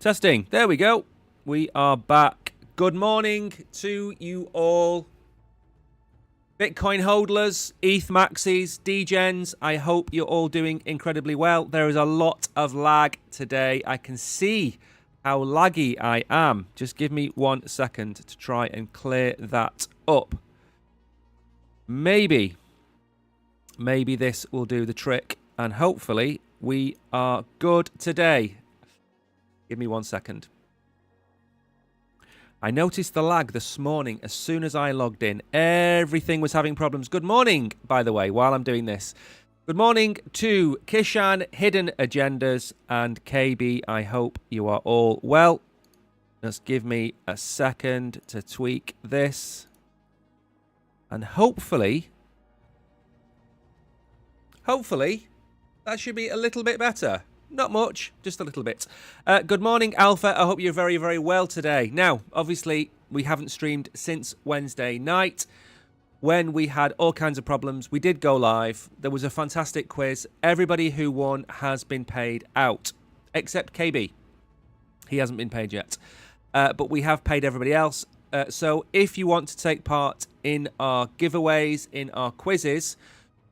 Testing. There we go. We are back. Good morning to you all. Bitcoin hodlers, ETH maxis, degens. I hope you're all doing incredibly well. There is a lot of lag today. I can see how laggy I am. Just give me 1 second to try and clear that up. Maybe this will do the trick, and hopefully we are good today. Give me 1 second. I noticed the lag this morning as soon as I logged in. Everything was having problems. Good morning, by the way, while I'm doing this. Good morning to Kishan, Hidden Agendas, and KB. I hope you are all well. Just give me a second to tweak this. And hopefully, that should be a little bit better. Not much, just a little bit. Good morning, Alpha. I hope you're very, very well today. Now, obviously, we haven't streamed since Wednesday night when we had all kinds of problems. We did go live. There was a fantastic quiz. Everybody who won has been paid out, except KB. He hasn't been paid yet. But we have paid everybody else. So if you want to take part in our giveaways, in our quizzes,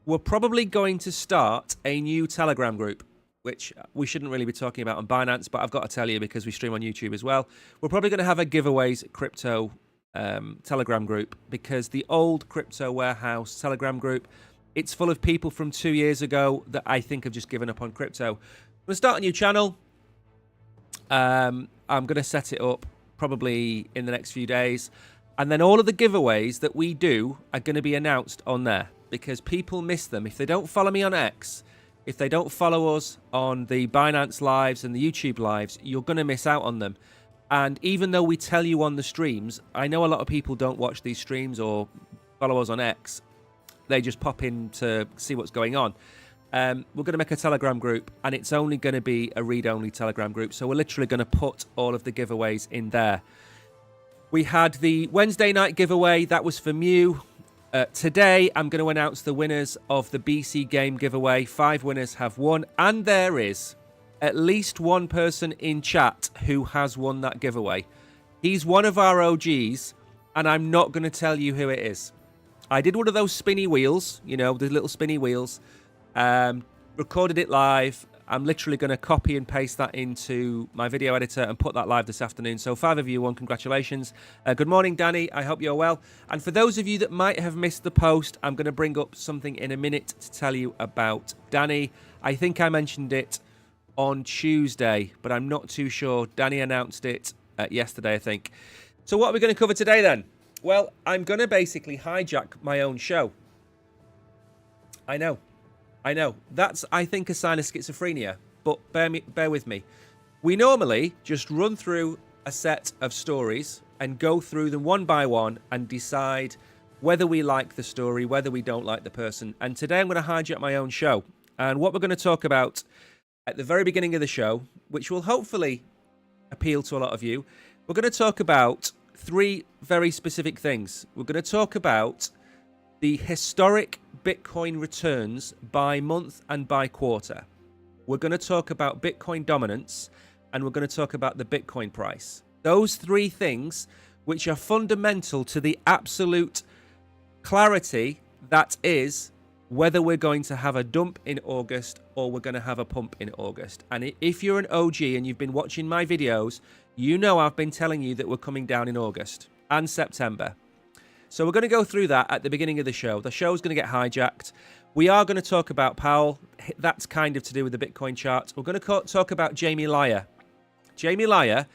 we're probably going to start a new Telegram group, which we shouldn't really be talking about on Binance, but I've got to tell you because we stream on YouTube as well. We're probably going to have a giveaways crypto Telegram group because the old Crypto Warehouse Telegram group, it's full of people from 2 years ago that I think have just given up on crypto. I'm going to start a new channel. I'm going to set it up probably in the next few days. And then all of the giveaways that we do are going to be announced on there because people miss them. If they don't follow me on X, if they don't follow us on the Binance Lives and the YouTube Lives, you're going to miss out on them. And even though we tell you on the streams, I know a lot of people don't watch these streams or follow us on X. They just pop in to see what's going on. We're going to make a Telegram group, and it's only going to be a read-only Telegram group. So we're literally going to put all of the giveaways in there. We had the Wednesday night giveaway. That was for Mew. Today, I'm going to announce the winners of the BC Game giveaway. 5 winners have won, and there is at least one person in chat who has won that giveaway. He's one of our OGs, and I'm not going to tell you who it is. I did one of those spinny wheels, you know, the little spinny wheels, recorded it live. I'm literally going to copy and paste that into my video editor and put that live this afternoon. So 5 of you won. Congratulations. Good morning, Danny. I hope you're well. And for those of you that might have missed the post, I'm going to bring up something in a minute to tell you about Danny. I think I mentioned it on Tuesday, but I'm not too sure. Danny announced it yesterday, I think. So what are we going to cover today then? Well, I'm going to basically hijack my own show. I know. That's, I think, a sign of schizophrenia, but bear with me. We normally just run through a set of stories and go through them one by one and decide whether we like the story, whether we don't like the person. And today I'm going to hijack my own show. And what we're going to talk about at the very beginning of the show, which will hopefully appeal to a lot of you, we're going to talk about 3 very specific things. We're going to talk about the historic Bitcoin returns by month and by quarter. We're going to talk about Bitcoin dominance, and we're going to talk about the Bitcoin price. Those 3 things which are fundamental to the absolute clarity that is whether we're going to have a dump in August or we're going to have a pump in August. And if you're an OG and you've been watching my videos, you know I've been telling you that we're coming down in August and September. So we're going to go through that at the beginning of the show. The show's going to get hijacked. We are going to talk about Powell. That's kind of to do with the Bitcoin chart. We're going to talk about Jamie Lyer. Jamie Lyer,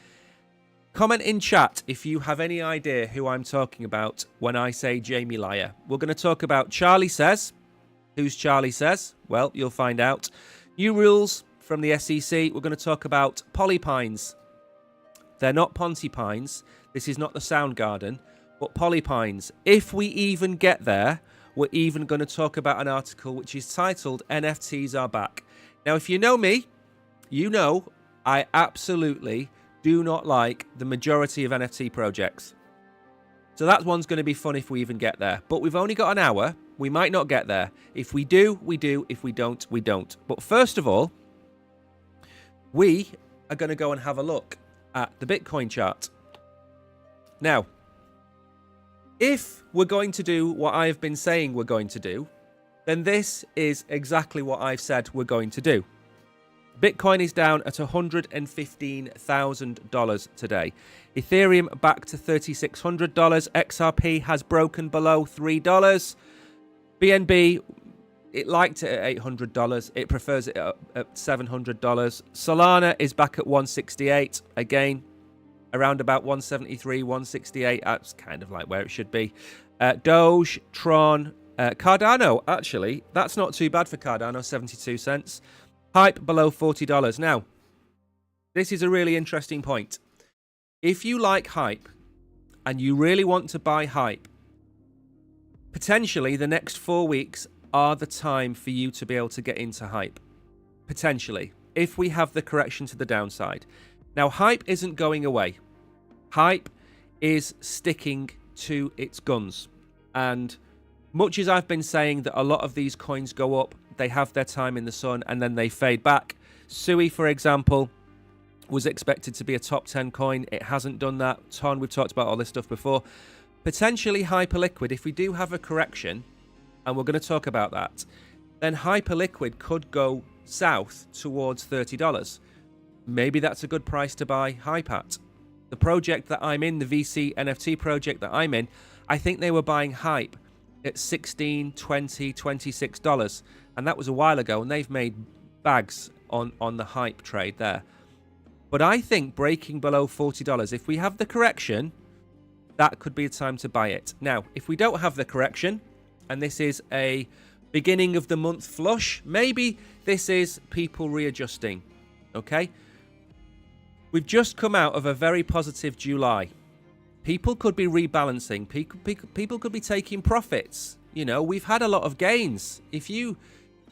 comment in chat if you have any idea who I'm talking about when I say Jamie Lyer. We're going to talk about Charlie Says. Who's Charlie Says? Well, you'll find out. New rules from the SEC. We're going to talk about polypines. They're not Pontypines. This is not the Soundgarden. But polypines, if we even get there, we're even going to talk about an article which is titled NFTs Are Back. Now, if you know me, you know I absolutely do not like the majority of NFT projects. So that one's going to be fun if we even get there. But we've only got an hour. We might not get there. If we do, we do. If we don't, we don't. But first of all, we are going to go and have a look at the Bitcoin chart. Now, if we're going to do what I've been saying we're going to do, then this is exactly what I've said we're going to do. Bitcoin is down at $115,000 today. Ethereum back to $3,600. XRP has broken below $3. BNB, it liked it at $800. It prefers it at $700. Solana is back at $168. Again, around about $173, $168. That's kind of like where it should be. Doge, Tron, Cardano, actually, that's not too bad for Cardano, 72 cents. Hype below $40. Now, this is a really interesting point. If you like Hype and you really want to buy Hype, potentially the next 4 weeks are the time for you to be able to get into Hype. Potentially, if we have the correction to the downside. Now, Hype isn't going away. Hype is sticking to its guns. And much as I've been saying that a lot of these coins go up, they have their time in the sun and then they fade back. Sui, for example, was expected to be a top 10 coin. It hasn't done that. Ton, we've talked about all this stuff before. Potentially Hyperliquid, if we do have a correction, and we're going to talk about that, then Hyperliquid could go south towards $30. Maybe that's a good price to buy Hype at. The project that I'm in, the VC NFT project that I'm in, I think they were buying Hype at $16, $20, $26. And that was a while ago, and they've made bags on the Hype trade there. But I think breaking below $40, if we have the correction, that could be a time to buy it. Now, if we don't have the correction, and this is a beginning of the month flush, maybe this is people readjusting, okay? We've just come out of a very positive July. People could be rebalancing. People could be taking profits. You know, we've had a lot of gains. If you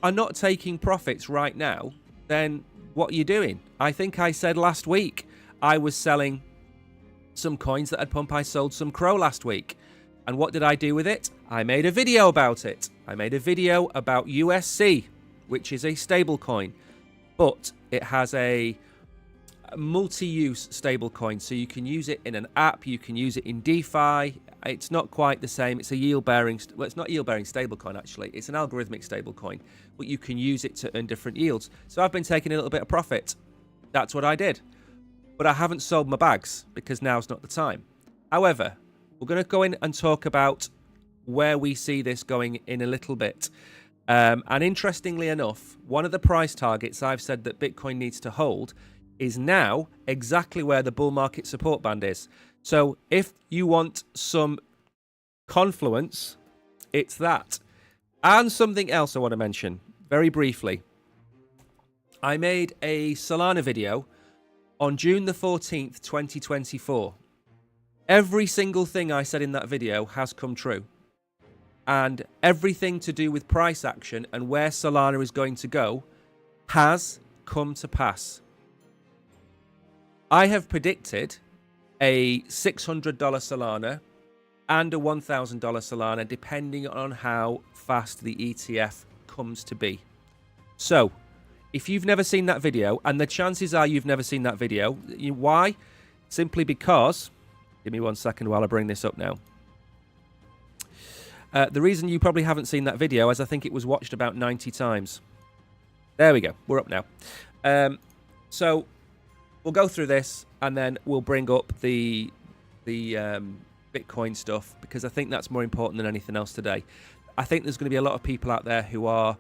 are not taking profits right now, then what are you doing? I think I said last week I was selling some coins that had pumped. I sold some Crow last week. And what did I do with it? I made a video about it. I made a video about USC, which is a stable coin, but it has a multi-use stable coin. So you can use it in an app, you can use it in DeFi. It's not quite the same. It's a yield-bearing, well, it's not yield-bearing stable coin, actually. It's an algorithmic stable coin, but you can use it to earn different yields. So I've been taking a little bit of profit. That's what I did. But I haven't sold my bags because now's not the time. However, we're going to go in and talk about where we see this going in a little bit. And interestingly enough, one of the price targets I've said that Bitcoin needs to hold is now exactly where the bull market support band is. So if you want some confluence, it's that. And something else I want to mention very briefly. I made a Solana video on June the 14th, 2024. Every single thing I said in that video has come true. And everything to do with price action and where Solana is going to go has come to pass. I have predicted a $600 Solana and a $1,000 Solana, depending on how fast the ETF comes to be. So, if you've never seen that video, and the chances are you've never seen that video, why? Simply because, give me 1 second while I bring this up now. The reason you probably haven't seen that video is I think it was watched about 90 times. There we go. We're up now. So we'll go through this and then we'll bring up the Bitcoin stuff because I think that's more important than anything else today. I think there's going to be a lot of people out there who are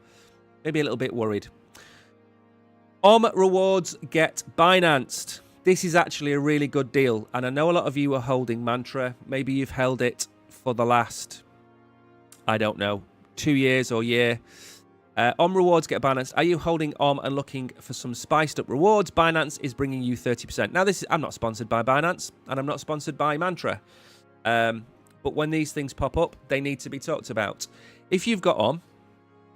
maybe a little bit worried. Rewards get Binanced. This is actually a really good deal. And I know a lot of you are holding Mantra. Maybe you've held it for the last, I don't know, 2 years or year. Rewards get Binance. Are you holding and looking for some spiced up rewards? Binance is bringing you 30%. Now, I'm not sponsored by Binance and I'm not sponsored by Mantra. But when these things pop up, they need to be talked about. If you've got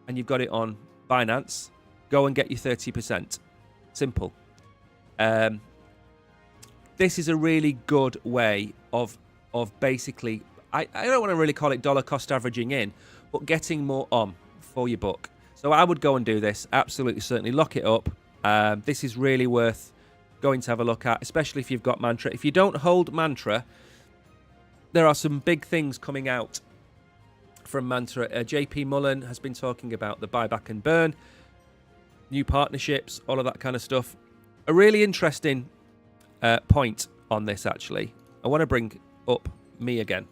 and you've got it on Binance, go and get your 30%. Simple. This is a really good way of basically, I don't want to really call it dollar cost averaging in, but getting more for your buck. So I would go and do this. Absolutely, certainly. Lock it up. This is really worth going to have a look at, especially if you've got Mantra. If you don't hold Mantra, there are some big things coming out from Mantra. JP Mullen has been talking about the buyback and burn, new partnerships, all of that kind of stuff. A really interesting point on this, actually. I want to bring up me again.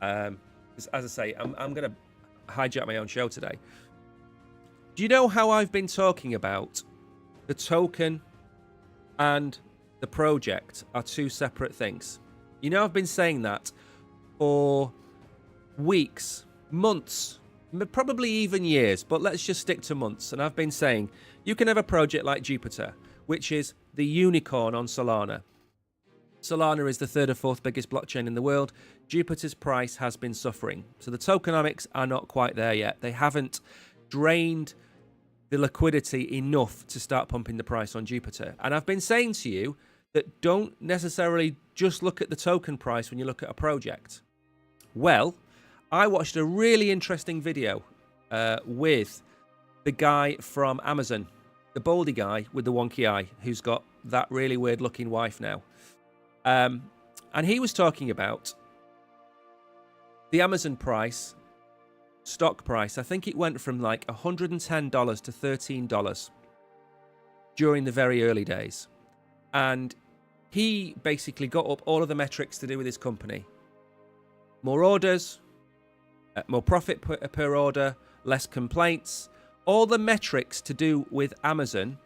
As I say, I'm going to hijack my own show today. Do you know how I've been talking about the token and the project are two separate things? You know, I've been saying that for weeks, months, probably even years, but let's just stick to months. And I've been saying you can have a project like Jupiter, which is the unicorn on Solana. Solana is the third or fourth biggest blockchain in the world. Jupiter's price has been suffering. So the tokenomics are not quite there yet. They haven't drained the liquidity enough to start pumping the price on Jupiter. And I've been saying to you that don't necessarily just look at the token price when you look at a project. Well, I watched a really interesting video with the guy from Amazon, the baldy guy with the wonky eye, who's got that really weird looking wife now. And he was talking about the Amazon price, stock price. I think it went from like $110 to $13 during the very early days. And he basically got up all of the metrics to do with his company. More orders, more profit per order, less complaints. All the metrics to do with Amazon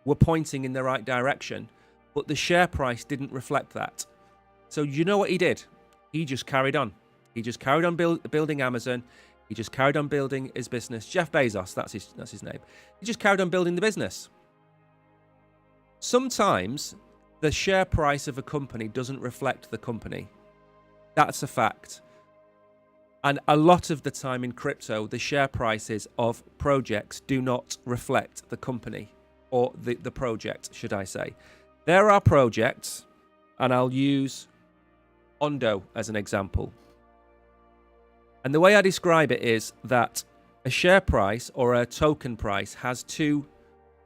were pointing in the right direction, but the share price didn't reflect that. So you know what he did? He just carried on. He just carried on building Amazon. He just carried on building his business. Jeff Bezos, that's his name. He just carried on building the business. Sometimes the share price of a company doesn't reflect the company. That's a fact. And a lot of the time in crypto, the share prices of projects do not reflect the company, or the project, should I say. There are projects, and I'll use Ondo as an example. And the way I describe it is that a share price or a token price has two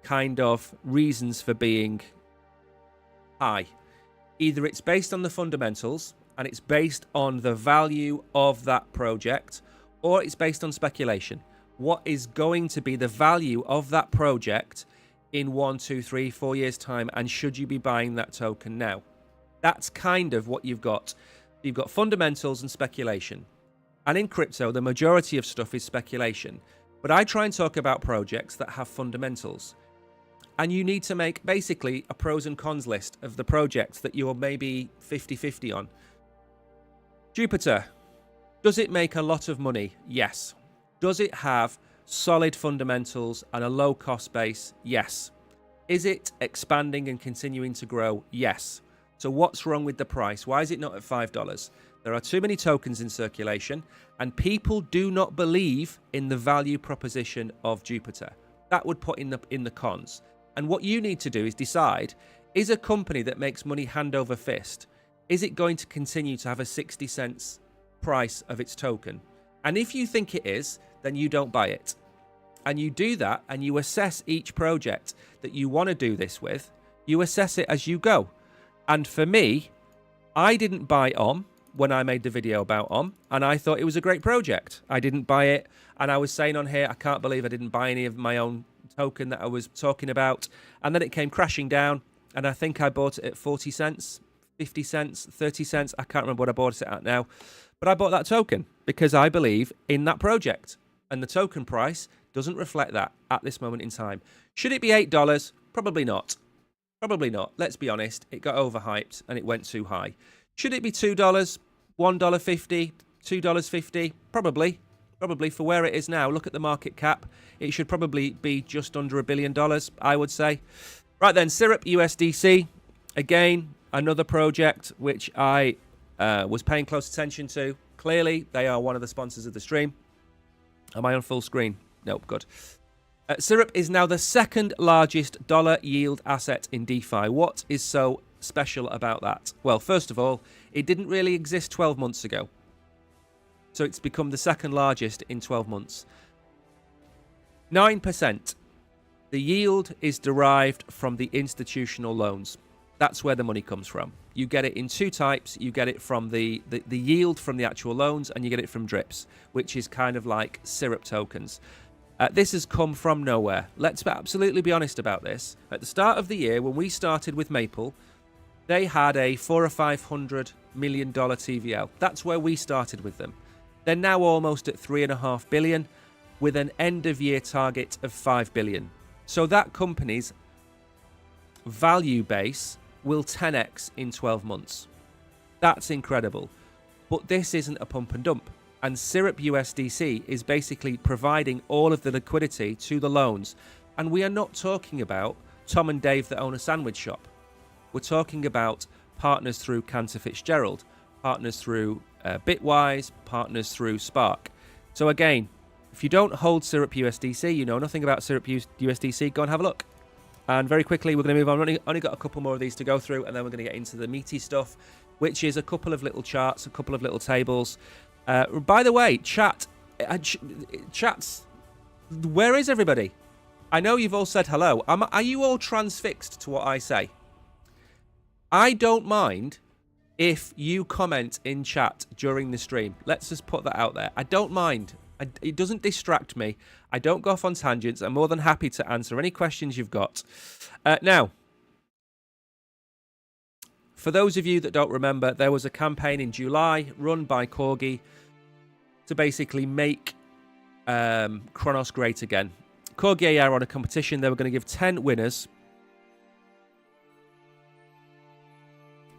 kind of reasons for being high. Either it's based on the fundamentals and it's based on the value of that project, or it's based on speculation. What is going to be the value of that project in 1, 2, 3, 4 years' time, and should you be buying that token now? That's kind of what you've got. You've got fundamentals and speculation. And in crypto, the majority of stuff is speculation. But I try and talk about projects that have fundamentals. And you need to make basically a pros and cons list of the projects that you're maybe 50-50 on. Jupiter, does it make a lot of money? Yes. Does it have solid fundamentals and a low cost base? Yes. Is it expanding and continuing to grow? Yes. So what's wrong with the price? Why is it not at $5? There are too many tokens in circulation, and people do not believe in the value proposition of Jupiter. That would put in the cons. And what you need to do is decide, is a company that makes money hand over fist, is it going to continue to have a 60 cents price of its token? And if you think it is, then you don't buy it. And you do that, and you assess each project that you want to do this with. You assess it as you go. And for me, I didn't buy OM when I made the video about OM, and I thought it was a great project. I didn't buy it, and I was saying on here, I can't believe I didn't buy any of my own token that I was talking about. And then it came crashing down, and I think I bought it at 40 cents, 50 cents, 30 cents. I can't remember what I bought it at now. But I bought that token because I believe in that project. And the token price doesn't reflect that at this moment in time. Should it be $8? Probably not. Probably not. Let's be honest. It got overhyped and it went too high. Should it be $2, $1.50, $2.50? Probably. Probably for where it is now. Look at the market cap. It should probably be just under $1 billion, I would say. Right then, Syrup USDC. Again, another project which I was paying close attention to. Clearly, they are one of the sponsors of the stream. Am I on full screen? Nope, good. Syrup is now the second largest dollar yield asset in DeFi. What is so special about that? Well, first of all, it didn't really exist 12 months ago. So it's become the second largest in 12 months. 9% The yield is derived from the institutional loans. That's where the money comes from. You get it in two types. You get it from the yield from the actual loans, and you get it from drips, which is kind of like syrup tokens. This has come from nowhere. Let's absolutely be honest about this. At the start of the year, when we started with Maple, they had a $400 or $500 million TVL. That's where we started with them. They're now almost at $3.5 billion, with an end-of-year target of $5 billion. So that company's value base will 10x in 12 months. That's incredible. But this isn't a pump and dump. And Syrup USDC is basically providing all of the liquidity to the loans. And we are not talking about Tom and Dave that own a sandwich shop. We're talking about partners through Cantor Fitzgerald, partners through Bitwise, partners through Spark. So again, if you don't hold Syrup USDC, you know nothing about Syrup USDC, go and have a look. And very quickly, we're going to move on. We've only got a couple more of these to go through, and then we're going to get into the meaty stuff, which is a couple of little charts, a couple of little tables. By the way, chats, where is everybody? I know you've all said hello. Are you all transfixed to what I say? I don't mind if you comment in chat during the stream. Let's just put that out there. I don't mind. It doesn't distract me. I don't go off on tangents. I'm more than happy to answer any questions you've got. Now, for those of you that don't remember, there was a campaign in July run by Corgi to basically make Chronos great again. Corgi AI are on a competition. They were going to give 10 winners.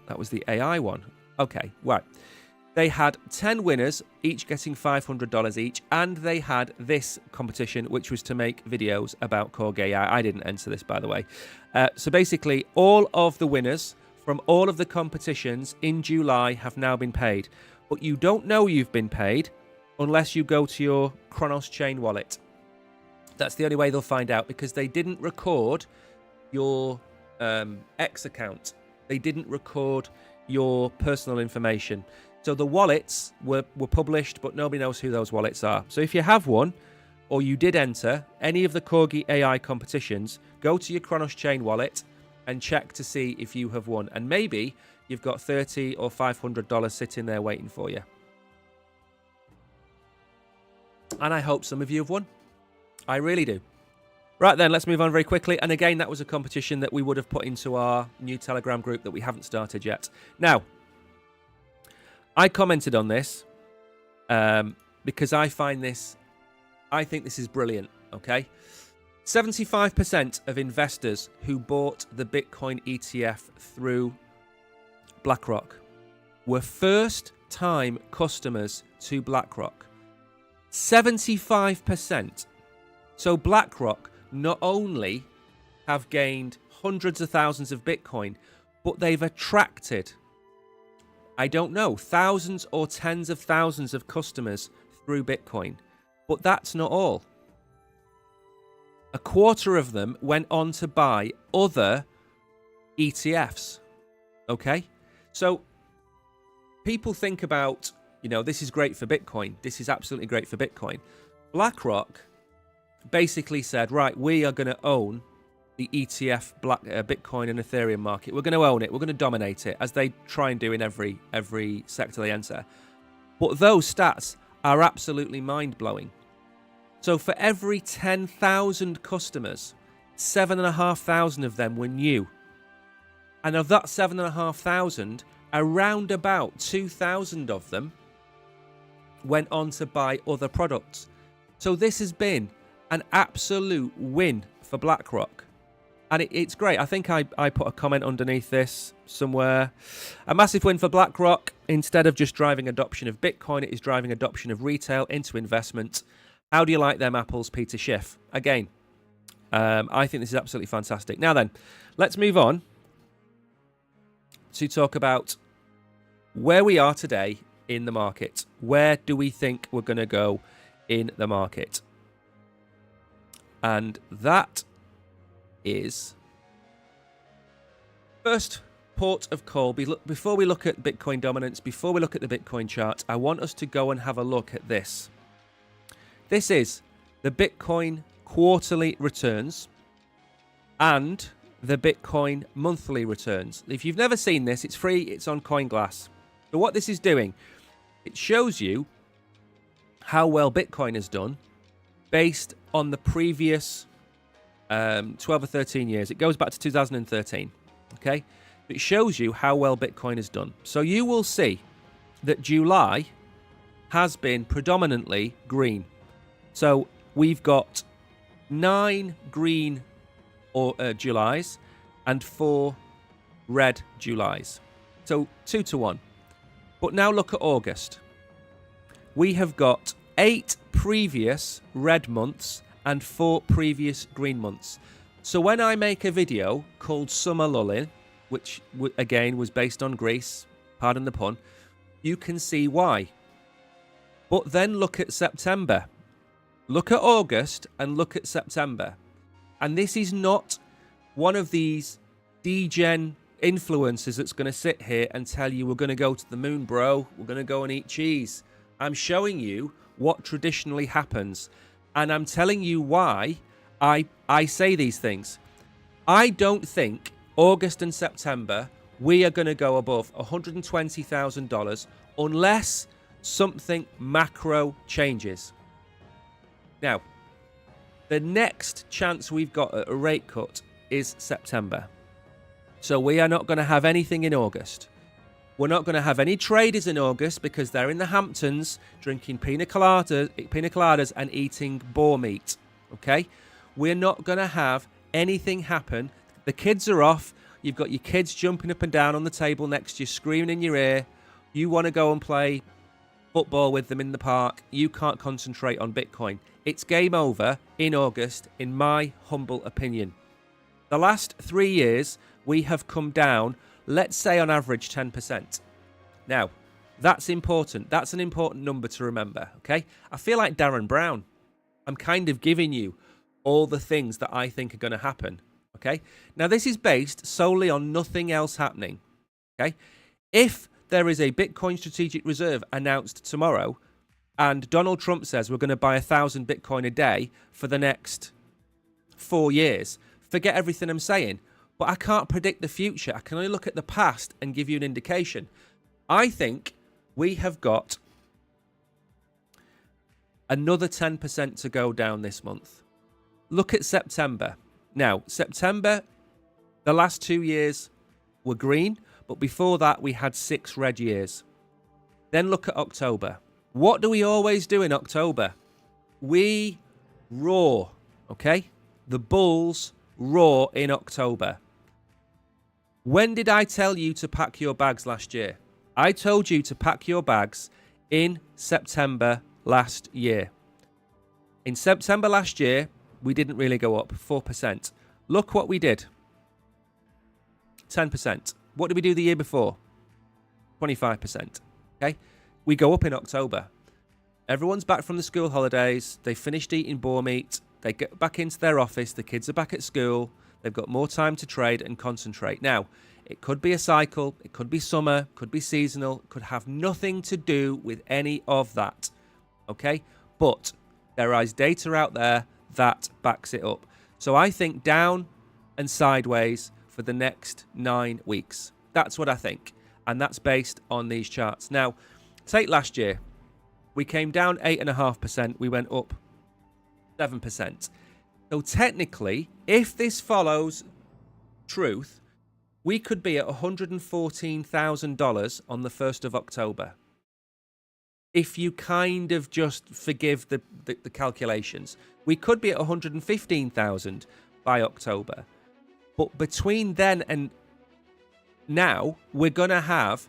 That was the AI one. Okay, right. They had 10 winners, each getting $500 each, and they had this competition, which was to make videos about Corgi AI. I didn't enter this, by the way. So basically, all of the winners from all of the competitions in July have now been paid. But you don't know you've been paid unless you go to your Chronos Chain wallet. That's the only way they'll find out, because they didn't record your X account. They didn't record your personal information. So the wallets were published, but nobody knows who those wallets are. So if you have one, or you did enter any of the Corgi AI competitions, go to your Chronos Chain wallet and check to see if you have won. And maybe you've got $30 or $500 sitting there waiting for you. And I hope some of you have won. I really do. Right then, let's move on very quickly. And again, that was a competition that we would have put into our new Telegram group that we haven't started yet. Now, I commented on this because I think this is brilliant, okay? 75% of investors who bought the Bitcoin ETF through BlackRock were first-time customers to BlackRock. 75%. So BlackRock not only have gained hundreds of thousands of Bitcoin, but they've attracted, I don't know, thousands or tens of thousands of customers through Bitcoin. But that's not all. A quarter of them went on to buy other ETFs. Okay? So people think about, this is great for Bitcoin. This is absolutely great for Bitcoin. BlackRock basically said, right, we are going to own the ETF Bitcoin and Ethereum market. We're going to own it. We're going to dominate it, as they try and do in every sector they enter. But those stats are absolutely mind-blowing. So for every 10,000 customers, 7,500 of them were new. And of that 7,500, around about 2,000 of them went on to buy other products. So this has been an absolute win for BlackRock. And it's great. I think I put a comment underneath this somewhere. A massive win for BlackRock. Instead of just driving adoption of Bitcoin, it is driving adoption of retail into investment. How do you like them apples, Peter Schiff? Again, I think this is absolutely fantastic. Now then, let's move on to talk about where we are today in the market. Where do we think we're going to go in the market? And that is first port of call. Before we look at Bitcoin dominance, before we look at the Bitcoin chart, I want us to go and have a look at this. This is the Bitcoin quarterly returns and the Bitcoin monthly returns. If you've never seen this, it's free. It's on CoinGlass. So what this is doing, it shows you how well Bitcoin has done based on the previous 12 or 13 years. It goes back to 2013. Okay? It shows you how well Bitcoin has done. So you will see that July has been predominantly green. So we've got 9 green Julys and 4 red Julys. So 2 to 1. But now look at August. We have got 8 previous red months and 4 previous green months. So when I make a video called Summer Lulling, which again was based on Greece, pardon the pun, you can see why. But then look at September. Look at August and look at September. And this is not one of these degen influencers that's going to sit here and tell you we're going to go to the moon, bro. We're going to go and eat cheese. I'm showing you what traditionally happens. And I'm telling you why I say these things. I don't think August and September we are going to go above $120,000 unless something macro changes. Now, the next chance we've got at a rate cut is September. So we are not going to have anything in August. We're not going to have any traders in August because they're in the Hamptons drinking pina coladas and eating boar meat. Okay? We're not going to have anything happen. The kids are off. You've got your kids jumping up and down on the table next to you, screaming in your ear. You want to go and play football with them in the park. You can't concentrate on Bitcoin. It's game over in August, in my humble opinion. The last 3 years, we have come down, let's say on average 10%. Now, that's important. That's an important number to remember, okay? I feel like Darren Brown. I'm kind of giving you all the things that I think are going to happen, okay? Now, this is based solely on nothing else happening, okay? If there is a Bitcoin strategic reserve announced tomorrow and Donald Trump says we're going to buy 1,000 Bitcoin a day for the next 4 years, forget everything I'm saying. But I can't predict the future. I can only look at the past and give you an indication. I think we have got another 10% to go down this month. Look at September. Now, September, the last 2 years were green, but before that we had 6 red years. Then look at October. What do we always do in October? We roar, okay? The bulls roar in October. When did I tell you to pack your bags last year? I told you to pack your bags in September last year. In September last year, we didn't really go up, 4%. Look what we did. 10%. What did we do the year before? 25%. Okay? We go up in October. Everyone's back from the school holidays. They finished eating boar meat. They get back into their office. The kids are back at school. They've got more time to trade and concentrate. Now, it could be a cycle. It could be summer. Could be seasonal. It could have nothing to do with any of that. Okay? But there is data out there that backs it up. So I think down and sideways for the next 9 weeks. That's what I think. And that's based on these charts. Now, take last year. We came down 8.5%. We went up 7%. So technically, if this follows truth, we could be at $114,000 on the 1st of October. If you kind of just forgive the calculations, we could be at 115,000 by October. But between then and now, we're going to have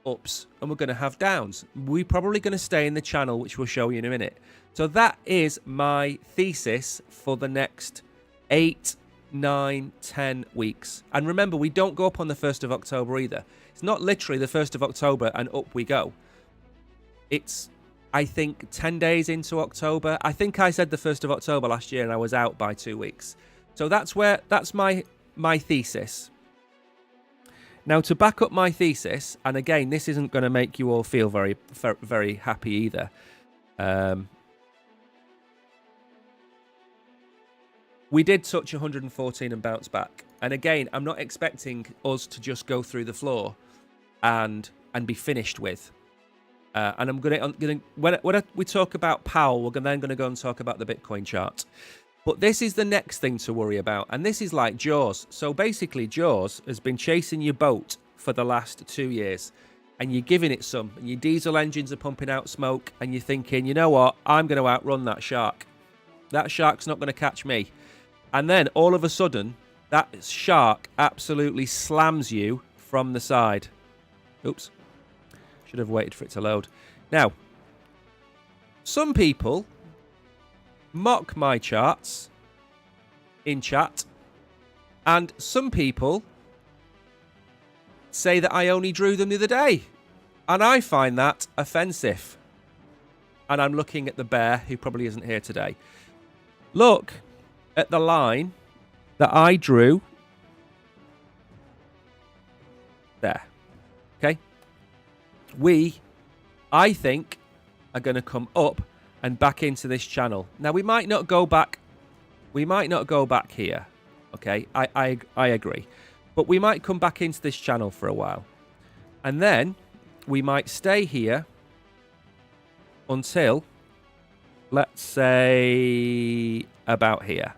ups and we're going to have downs. We're probably going to stay in the channel, which we'll show you in a minute. So that is my thesis for the next 8, 9, 10 weeks. And remember, we don't go up on the 1st of October either. It's not literally the 1st of October and up we go. It's, I think, 10 days into October. I think I said the 1st of October last year and I was out by 2 weeks. So that's my thesis. Now, to back up my thesis, and again, this isn't going to make you all feel very, very happy either. We did touch 114 and bounce back. And again, I'm not expecting us to just go through the floor and be finished with. And I'm gonna when we talk about Powell, we're then gonna go and talk about the Bitcoin chart. But this is the next thing to worry about, and this is like Jaws. So basically, Jaws has been chasing your boat for the last 2 years, and you're giving it some, and your diesel engines are pumping out smoke, and you're thinking, you know what, I'm going to outrun that shark. That shark's not going to catch me. And then all of a sudden, that shark absolutely slams you from the side. Oops. Should have waited for it to load. Now, some people mock my charts in chat, and some people say that I only drew them the other day, and I find that offensive. And I'm looking at the bear, who probably isn't here today. Look at the line that I drew there. Okay? I think, are going to come up and back into this channel. Now, we might not go back. We might not go back here. Okay? I agree. But we might come back into this channel for a while. And then we might stay here until, let's say, about here.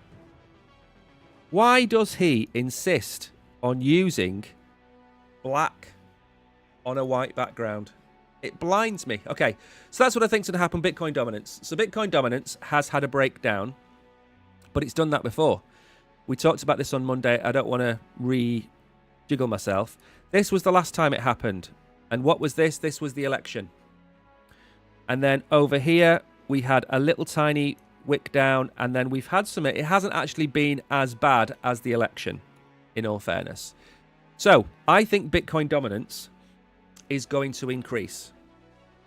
Why does he insist on using black on a white background? It blinds me. Okay, so that's what I think's going to happen. Bitcoin dominance. So Bitcoin dominance has had a breakdown, but it's done that before. We talked about this on Monday. I don't want to re-jiggle myself. This was the last time it happened. And what was this? This was the election. And then over here, we had a little tiny wick down. And then we've had some... It hasn't actually been as bad as the election, in all fairness. So I think Bitcoin dominance is going to increase.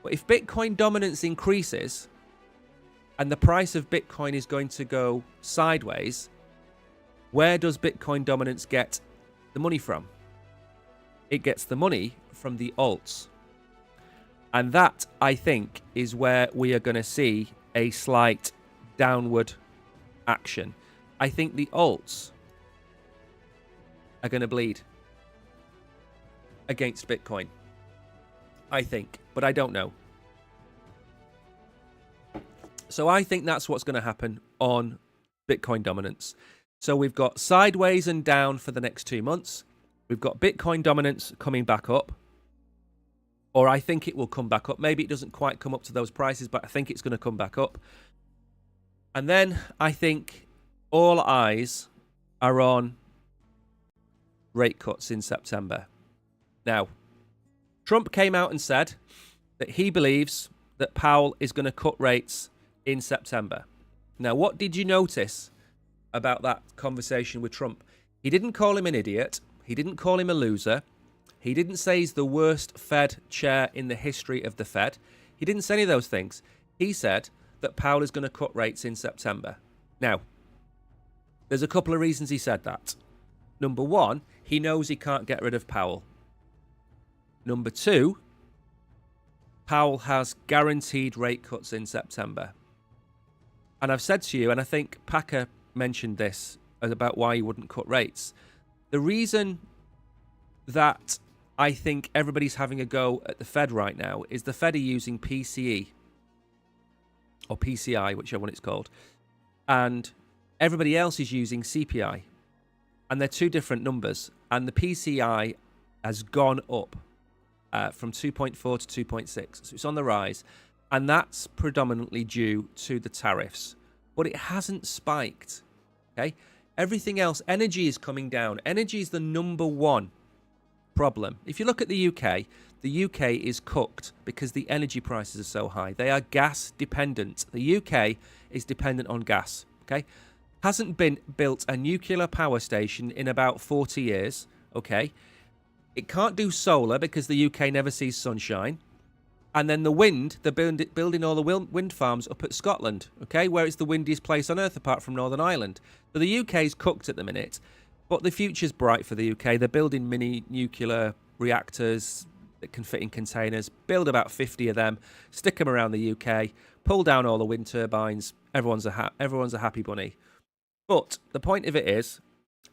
But if Bitcoin dominance increases and the price of Bitcoin is going to go sideways, where does Bitcoin dominance get the money from? It gets the money from the alts. And that, I think, is where we are going to see a slight downward action. I think the alts are going to bleed against Bitcoin. I think, but I don't know. So I think that's what's going to happen on Bitcoin dominance. So we've got sideways and down for the next 2 months. We've got Bitcoin dominance coming back up. Or I think it will come back up. Maybe it doesn't quite come up to those prices, but I think it's going to come back up. And then I think all eyes are on rate cuts in September. Now, Trump came out and said that he believes that Powell is going to cut rates in September. Now, what did you notice about that conversation with Trump? He didn't call him an idiot. He didn't call him a loser. He didn't say he's the worst Fed chair in the history of the Fed. He didn't say any of those things. He said that Powell is going to cut rates in September. Now, there's a couple of reasons he said that. Number one, he knows he can't get rid of Powell. Number two, Powell has guaranteed rate cuts in September. And I've said to you, and I think Packer mentioned this about why he wouldn't cut rates. The reason that I think everybody's having a go at the Fed right now is the Fed are using PCE or PCI, whichever one it's called, and everybody else is using CPI. And they're two different numbers. And the PCI has gone up from 2.4 to 2.6. So it's on the rise. And that's predominantly due to the tariffs. But it hasn't spiked. Okay? Everything else, energy is coming down. Energy is the number one problem. If you look at the UK is cooked because the energy prices are so high. They are gas dependent. The UK is dependent on gas. Okay? Hasn't been built a nuclear power station in about 40 years. Okay? It can't do solar because the UK never sees sunshine. And then the wind, they're building all the wind farms up at Scotland, okay, where it's the windiest place on earth apart from Northern Ireland. So the UK's cooked at the minute, but the future's bright for the UK. They're building mini nuclear reactors that can fit in containers, build about 50 of them, stick them around the UK, pull down all the wind turbines. Everyone's a happy bunny. But the point of it is,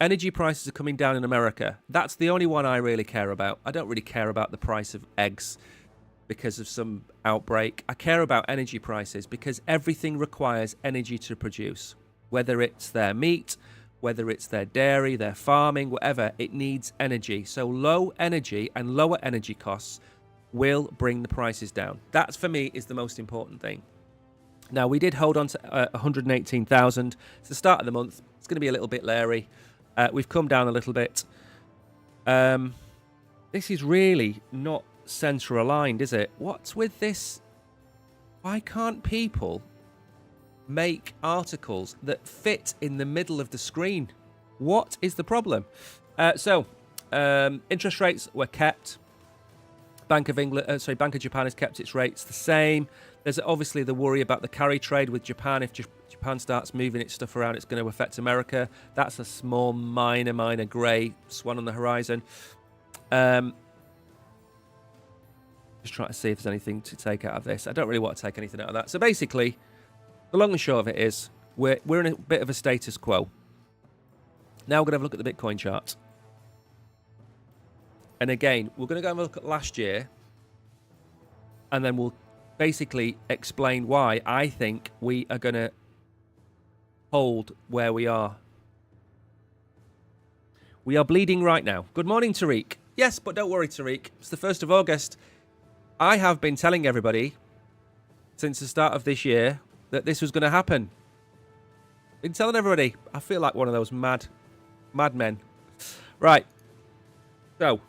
energy prices are coming down in America. That's the only one I really care about. I don't really care about the price of eggs because of some outbreak. I care about energy prices because everything requires energy to produce. Whether it's their meat, whether it's their dairy, their farming, whatever, it needs energy. So low energy and lower energy costs will bring the prices down. That, for me, is the most important thing. Now, we did hold on to 118,000. It's the start of the month. It's going to be a little bit leery. We've come down a little bit. This is really not center aligned, is it? What's with this? Why can't people make articles that fit in the middle of the screen? What is the problem? Interest rates were kept. Bank of Japan has kept its rates the same. There's obviously the worry about the carry trade with Japan. If Japan starts moving its stuff around, it's going to affect America. That's a small, minor grey swan on the horizon. Just trying to see if there's anything to take out of this. I don't really want to take anything out of that. So basically, the long and short of it is, we're in a bit of a status quo. Now we're going to have a look at the Bitcoin chart. And again, we're going to go and look at last year. And then we'll basically explain why I think we are going to hold where we are. We are bleeding right now. Good morning, Tariq. Yes, but don't worry, Tariq. It's the 1st of August. I have been telling everybody since the start of this year that this was going to happen. Been telling everybody. I feel like one of those madmen. Right. So,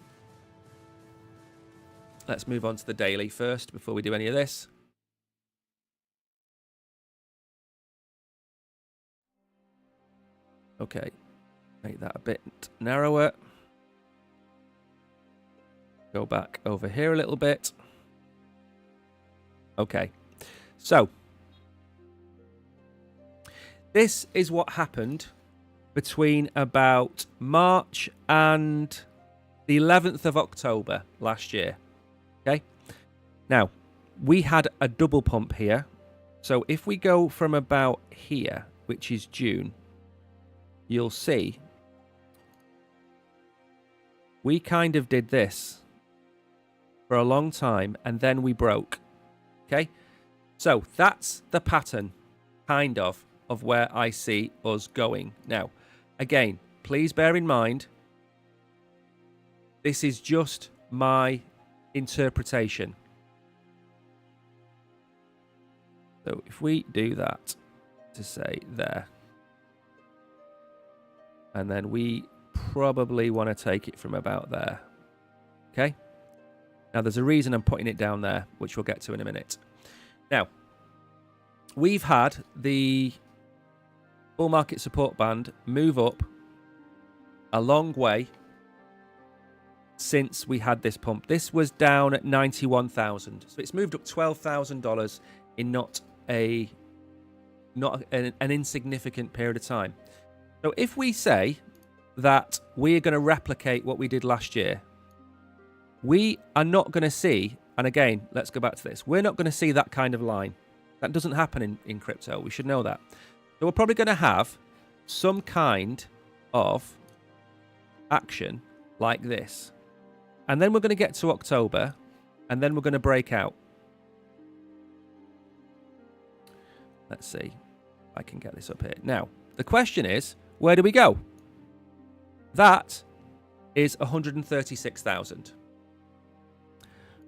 let's move on to the daily first before we do any of this. Okay. Make that a bit narrower. Go back over here a little bit. Okay. So, this is what happened between about March and the 11th of October last year. Okay. Now, we had a double pump here. So if we go from about here, which is June, you'll see we kind of did this for a long time and then we broke. Okay. So that's the pattern, kind of where I see us going. Now, again, please bear in mind, this is just my interpretation. So if we do that to say there, and then we probably want to take it from about there. Okay. Now there's a reason I'm putting it down there, which we'll get to in a minute. Now, we've had the bull market support band move up a long way since we had this pump. This was down at 91,000. So it's moved up $12,000 in not an insignificant period of time. So if we say that we're going to replicate what we did last year, we are not going to see, and again, let's go back to this, we're not going to see that kind of line. That doesn't happen in crypto. We should know that. So we're probably going to have some kind of action like this. And then we're going to get to October, and then we're going to break out. Let's see if I can get this up here. Now, the question is, where do we go? That is 136,000.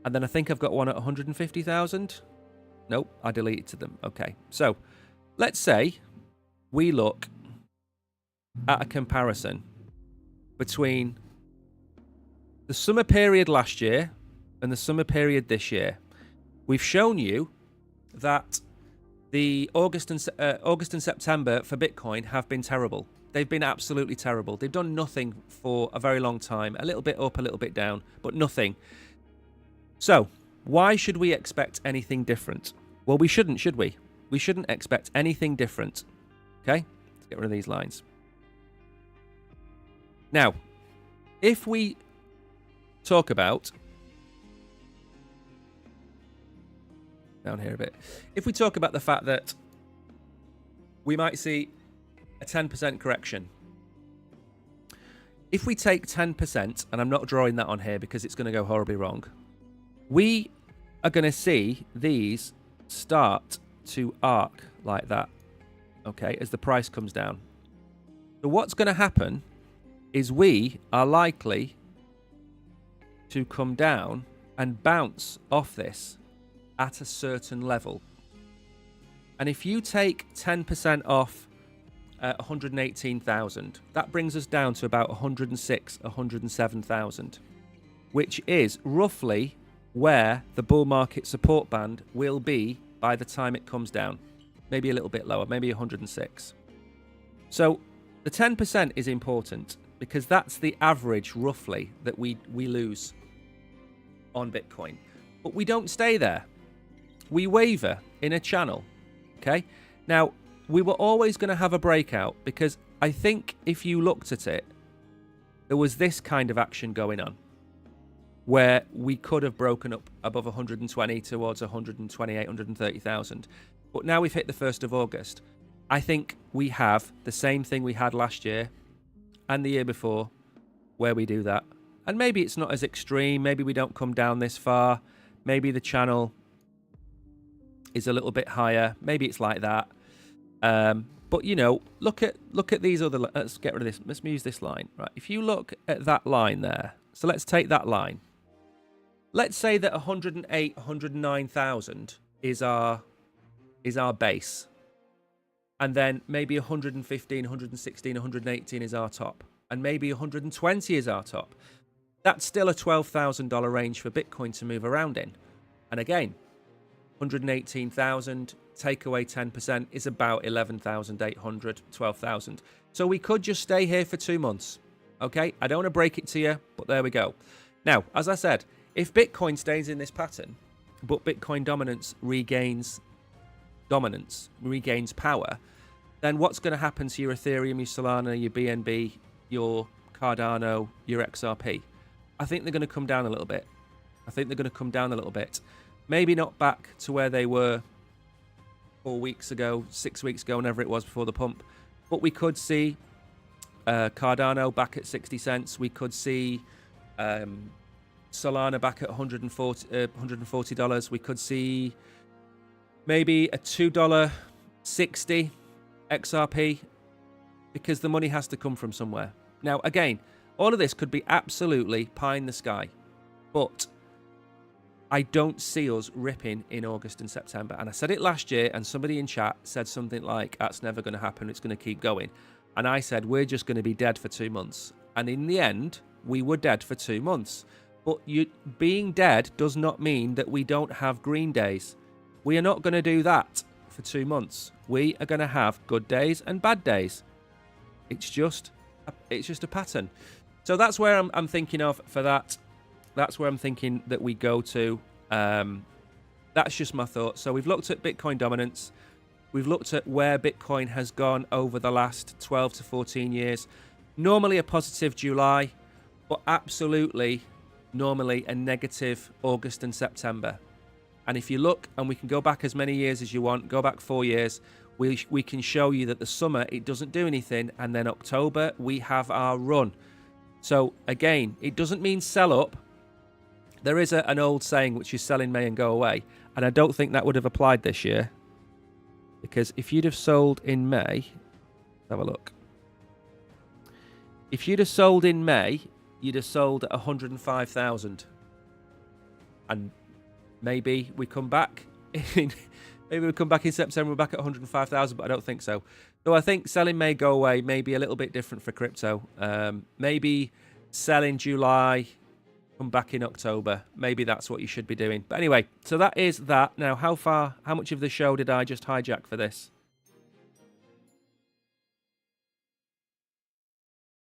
And then I think I've got one at 150,000. Nope, I deleted them. Okay, so let's say we look at a comparison between the summer period last year and the summer period this year. We've shown you that the August and September for Bitcoin have been terrible. They've been absolutely terrible. They've done nothing for a very long time. A little bit up, a little bit down, but nothing. So, why should we expect anything different? Well, we shouldn't, should we? We shouldn't expect anything different. Okay? Let's get rid of these lines. Now, if we talk about... down here a bit. If we talk about the fact that we might see a 10% correction. If we take 10%, and I'm not drawing that on here because it's going to go horribly wrong, we are going to see these start to arc like that, okay, as the price comes down. So what's going to happen is we are likely to come down and bounce off this at a certain level. And if you take 10% off 118,000, that brings us down to about 106, 107,000, which is roughly where the bull market support band will be by the time it comes down. Maybe a little bit lower, maybe 106. So the 10% is important because that's the average roughly that we lose on Bitcoin. But we don't stay there. We waver in a channel, okay? Now, we were always going to have a breakout because I think if you looked at it, there was this kind of action going on where we could have broken up above 120 towards 128, 130,000. But now we've hit the 1st of August. I think we have the same thing we had last year and the year before where we do that. And maybe it's not as extreme. Maybe we don't come down this far. Maybe the channel is a little bit higher. Maybe it's like that. But, you know, look at these other... Let's get rid of this. Let's use this line. Right. If you look at that line there. So let's take that line. Let's say that 108, 109,000 is our base. And then maybe 115, 116, 118 is our top. And maybe 120 is our top. That's still a $12,000 range for Bitcoin to move around in. And again, 118,000, take away 10% is about 11,800, 12,000. So we could just stay here for 2 months. Okay, I don't want to break it to you, but there we go. Now, as I said, if Bitcoin stays in this pattern, but Bitcoin regains power, then what's going to happen to your Ethereum, your Solana, your BNB, your Cardano, your XRP? I think they're going to come down a little bit. Maybe not back to where they were 4 weeks ago, 6 weeks ago, whenever it was before the pump. But we could see Cardano back at 60 cents. We could see Solana back at $140. We could see maybe a $2.60 XRP because the money has to come from somewhere. Now, again, all of this could be absolutely pie in the sky, but I don't see us ripping in August and September. And I said it last year, and somebody in chat said something like, that's never going to happen, it's going to keep going. And I said, we're just going to be dead for 2 months. And in the end, we were dead for 2 months. But being dead does not mean that we don't have green days. We are not going to do that for 2 months. We are going to have good days and bad days. It's just a pattern. So that's where I'm thinking of for that. That's where I'm thinking that we go to. That's just my thought. So we've looked at Bitcoin dominance. We've looked at where Bitcoin has gone over the last 12 to 14 years. Normally a positive July, but absolutely normally a negative August and September. And if you look, and we can go back as many years as you want, go back 4 years, we can show you that the summer, it doesn't do anything. And then October, we have our run. So again, it doesn't mean sell up. There is an old saying, which is sell in May and go away. And I don't think that would have applied this year. Because if you'd have sold in May, let's have a look. If you'd have sold in May, you'd have sold at 105,000. And maybe we come back in September, we're back at 105,000, but I don't think so. So I think sell in May, go away, maybe a little bit different for crypto. Maybe sell in July, come back in October. Maybe that's what you should be doing. But anyway, so that is that. Now, how much of the show did I just hijack for this?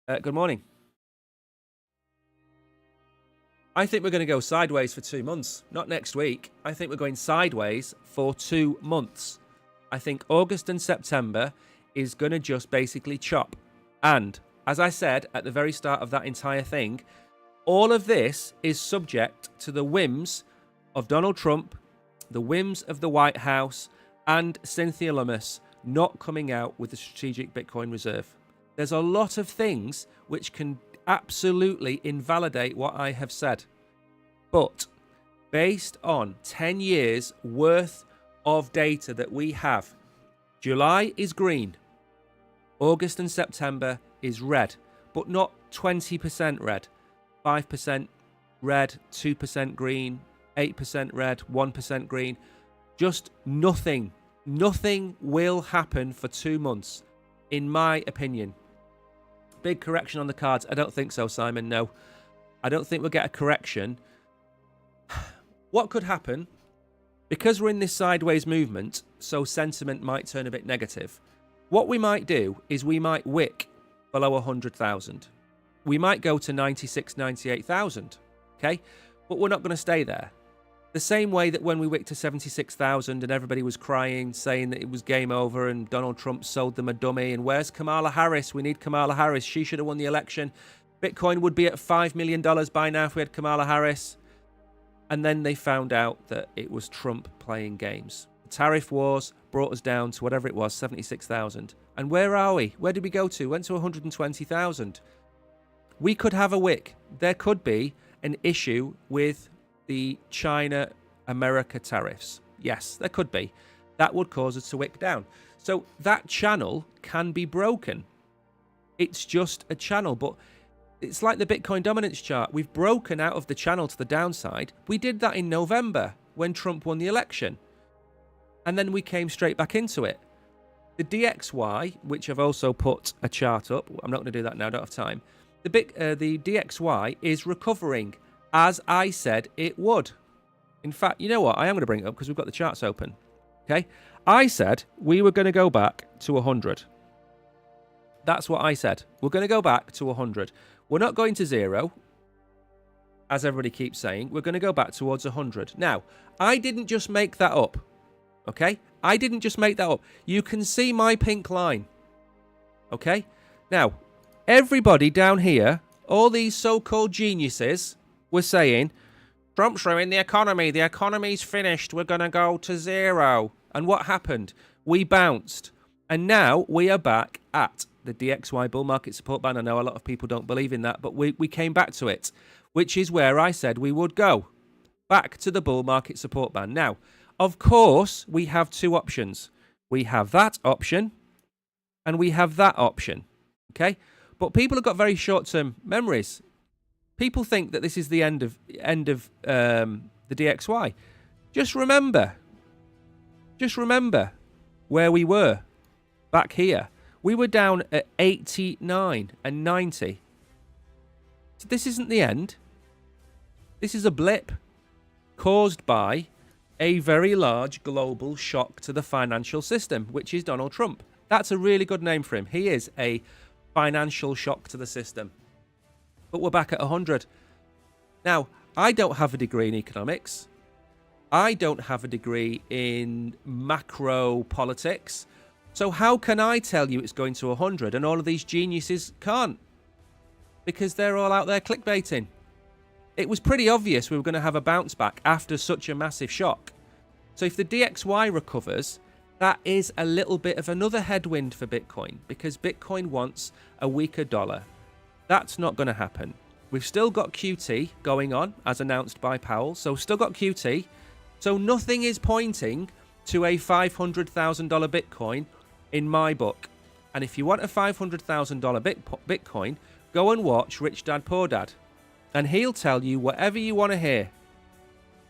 Good morning. I think we're going to go sideways for 2 months. Not next week. I think we're going sideways for 2 months. I think August and September is going to just basically chop. And as I said at the very start of that entire thing, all of this is subject to the whims of Donald Trump, the whims of the White House, and Cynthia Lummis, not coming out with a strategic Bitcoin reserve. There's a lot of things which can absolutely invalidate what I have said. But based on 10 years worth of data that we have, July is green, August and September is red, but not 20% red, 5% red, 2% green, 8% red, 1% green. Just nothing. Nothing will happen for 2 months, in my opinion. Big correction on the cards. I don't think so, Simon. No. I don't think we'll get a correction. What could happen? Because we're in this sideways movement, so sentiment might turn a bit negative. What we might do is we might wick below 100,000. We might go to 96, 98,000. Okay? But we're not going to stay there. The same way that when we wicked to 76,000 and everybody was crying, saying that it was game over and Donald Trump sold them a dummy and where's Kamala Harris? We need Kamala Harris. She should have won the election. Bitcoin would be at $5 million by now if we had Kamala Harris. And then they found out that it was Trump playing games. The tariff wars brought us down to whatever it was, 76,000. And where are we? Where did we go to? Went to 120,000. We could have a wick. There could be an issue with the China-America tariffs. Yes, there could be. That would cause us to wick down. So that channel can be broken. It's just a channel, but it's like the Bitcoin dominance chart. We've broken out of the channel to the downside. We did that in November when Trump won the election. And then we came straight back into it. The DXY, which I've also put a chart up. I'm not going to do that now, I don't have time. The DXY is recovering, as I said it would. In fact, you know what? I am going to bring it up because we've got the charts open. Okay? I said we were going to go back to 100. That's what I said. We're going to go back to 100. We're not going to 0, as everybody keeps saying. We're going to go back towards 100. Now, I didn't just make that up. Okay? I didn't just make that up. You can see my pink line. Okay? Now, everybody down here, all these so-called geniuses, were saying, Trump's ruined the economy. The economy's finished. We're going to go to 0. And what happened? We bounced. And now we are back at the DXY bull market support band. I know a lot of people don't believe in that, but we came back to it, which is where I said we would go. Back to the bull market support band. Now, of course, we have two options. We have that option and we have that option. Okay? But people have got very short-term memories. People think that this is the end of the DXY. Just remember where we were back here. We were down at 89 and 90. So this isn't the end. This is a blip caused by a very large global shock to the financial system, which is Donald Trump. That's a really good name for him. He is a financial shock to the system. But we're back at 100. Now, I don't have a degree in economics. I don't have a degree in macro politics. So how can I tell you it's going to 100 and all of these geniuses can't? Because they're all out there clickbaiting. It was pretty obvious we were going to have a bounce back after such a massive shock. So if the DXY recovers, that is a little bit of another headwind for Bitcoin because Bitcoin wants a weaker dollar. That's not going to happen. We've still got QT going on as announced by Powell. So we've still got QT. So nothing is pointing to a $500,000 Bitcoin in my book. And if you want a $500,000 Bitcoin, go and watch Rich Dad Poor Dad. And he'll tell you whatever you want to hear.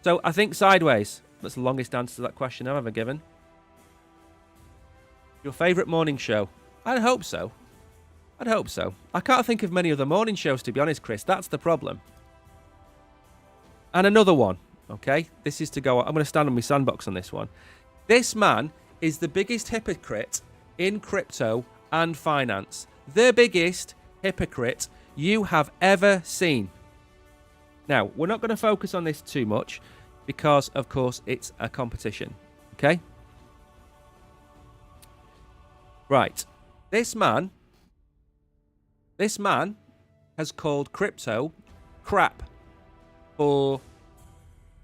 So I think sideways. That's the longest answer to that question I've ever given. Your favourite morning show? I'd hope so. I'd hope so. I can't think of many other morning shows, to be honest, Chris. That's the problem. And another one, okay? This is to go... I'm going to stand on my sandbox on this one. This man is the biggest hypocrite in crypto and finance. The biggest hypocrite you have ever seen. Now, we're not going to focus on this too much because, of course, it's a competition. Okay? Right. This man has called crypto crap for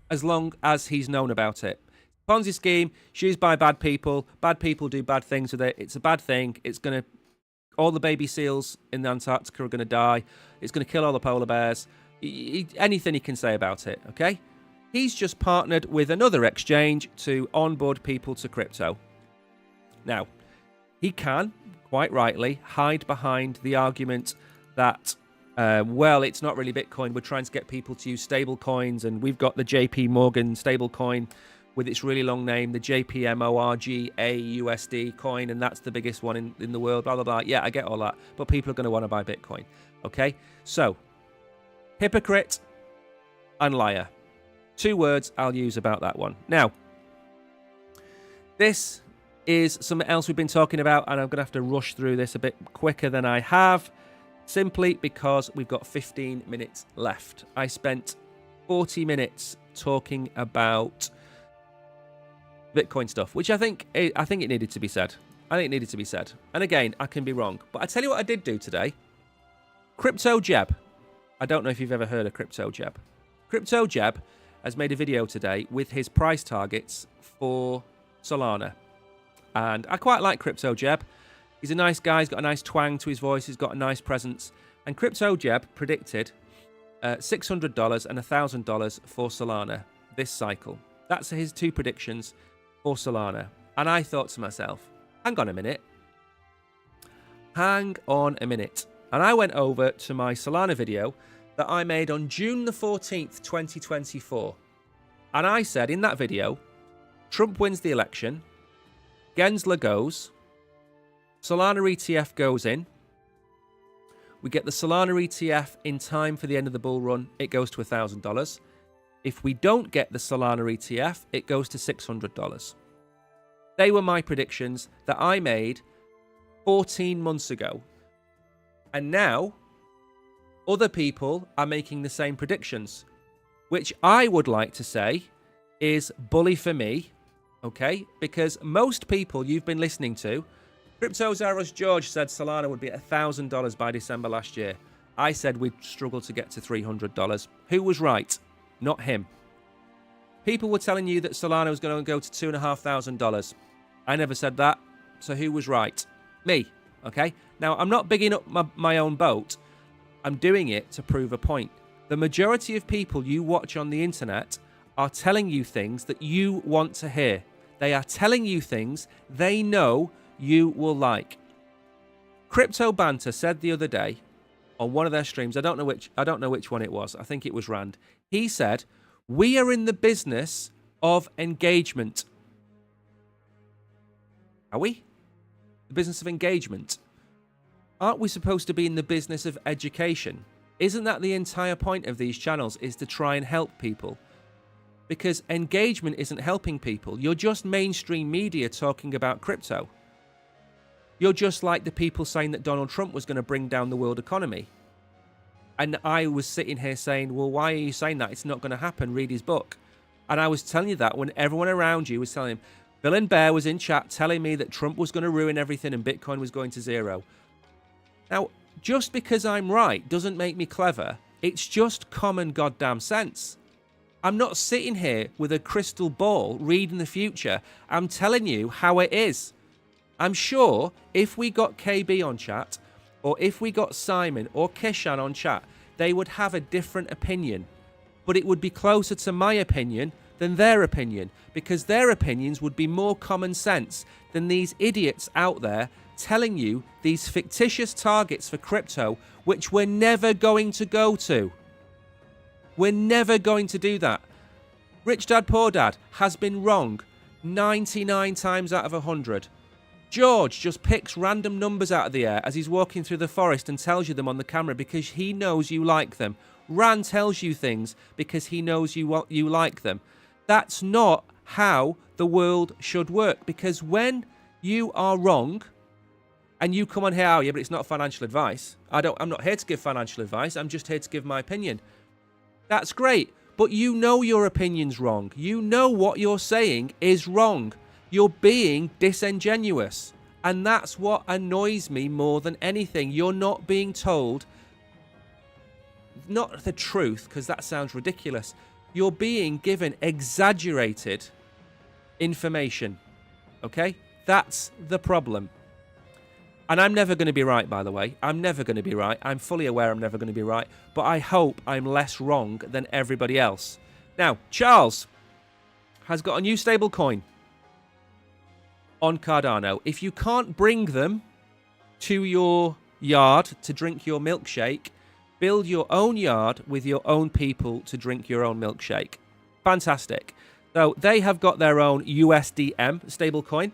as long as he's known about it. Ponzi scheme, it's used by bad people. Bad people do bad things with it. It's a bad thing. It's going to, all the baby seals in Antarctica are going to die. It's going to kill all the polar bears. Anything he can say about it, okay? He's just partnered with another exchange to onboard people to crypto. Now, he can, quite rightly, hide behind the argument that, well, it's not really Bitcoin. We're trying to get people to use stable coins, and we've got the JP Morgan stable coin with its really long name, the JPMORGAUSD coin, and that's the biggest one in the world, blah, blah, blah. Yeah, I get all that, but people are going to want to buy Bitcoin, okay? So, hypocrite and liar. 2 words I'll use about that one. Now, this is something else we've been talking about, and I'm going to have to rush through this a bit quicker than I have, simply because we've got 15 minutes left. I spent 40 minutes talking about Bitcoin stuff, which I think it needed to be said. I think it needed to be said. And again, I can be wrong. But I tell you what I did do today. Crypto Jeb. I don't know if you've ever heard of Crypto Jeb. Crypto Jeb has made a video today with his price targets for Solana. And I quite like Crypto Jeb. He's a nice guy. He's got a nice twang to his voice. He's got a nice presence. And Crypto Jeb predicted $600 and $1,000 for Solana this cycle. That's his 2 predictions for Solana. And I thought to myself, hang on a minute. And I went over to my Solana video that I made on June the 14th, 2024. And I said in that video, Trump wins the election, Gensler goes, Solana ETF goes in, we get the Solana ETF in time for the end of the bull run, it goes to $1,000. If we don't get the Solana ETF, it goes to $600. They were my predictions that I made 14 months ago. And now, other people are making the same predictions, which I would like to say is bully for me, okay? Because most people you've been listening to, CryptoZaros George said Solana would be at $1,000 by December last year. I said we'd struggle to get to $300. Who was right? Not him. People were telling you that Solana was going to go to $2,500. I never said that. So who was right? Me. Okay? Now, I'm not bigging up my own boat. I'm doing it to prove a point. The majority of people you watch on the internet are telling you things that you want to hear. They are telling you things they know you will like. Crypto Banter said the other day on one of their streams, I don't know which one it was. I think it was Rand. He said, "We are in the business of engagement." Are we? The business of engagement. Aren't we supposed to be in the business of education? Isn't that the entire point of these channels, is to try and help people? Because engagement isn't helping people. You're just mainstream media talking about crypto. You're just like the people saying that Donald Trump was going to bring down the world economy. And I was sitting here saying, well, why are you saying that? It's not going to happen. Read his book. And I was telling you that when everyone around you was telling him. Bill and Bear was in chat telling me that Trump was going to ruin everything and Bitcoin was going to zero. Now, just because I'm right doesn't make me clever. It's just common goddamn sense. I'm not sitting here with a crystal ball reading the future. I'm telling you how it is. I'm sure if we got KB on chat, or if we got Simon or Kishan on chat, they would have a different opinion. But it would be closer to my opinion than their opinion, because their opinions would be more common sense than these idiots out there telling you these fictitious targets for crypto, which we're never going to go to. We're never going to do that. Rich Dad Poor Dad has been wrong 99 times out of 100. George just picks random numbers out of the air as he's walking through the forest and tells you them on the camera because he knows you like them. Rand tells you things because he knows you like them. That's not how the world should work, because when you are wrong and you come on here, oh yeah, but it's not financial advice. I'm not here to give financial advice. I'm just here to give my opinion. That's great, but you know your opinion's wrong. You know what you're saying is wrong. You're being disingenuous. And that's what annoys me more than anything. You're not being told, not the truth, because that sounds ridiculous. You're being given exaggerated information. Okay? That's the problem. And I'm never going to be right, by the way. I'm never going to be right. I'm fully aware I'm never going to be right. But I hope I'm less wrong than everybody else. Now, Charles has got a new stable coin on Cardano. If you can't bring them to your yard to drink your milkshake, build your own yard with your own people to drink your own milkshake. Fantastic. So they have got their own USDM stablecoin.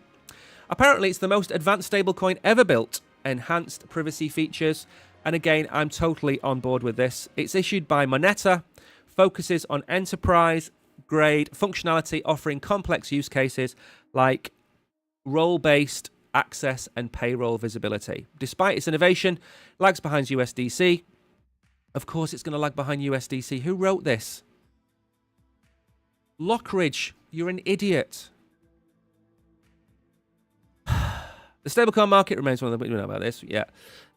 Apparently, it's the most advanced stablecoin ever built, enhanced privacy features, and again, I'm totally on board with this. It's issued by Moneta, focuses on enterprise-grade functionality, offering complex use cases like role-based access and payroll visibility. Despite its innovation, lags behind USDC. Of course, it's going to lag behind USDC. Who wrote this? Lockridge, you're an idiot. The stablecoin market remains one of the... We know about this, yeah.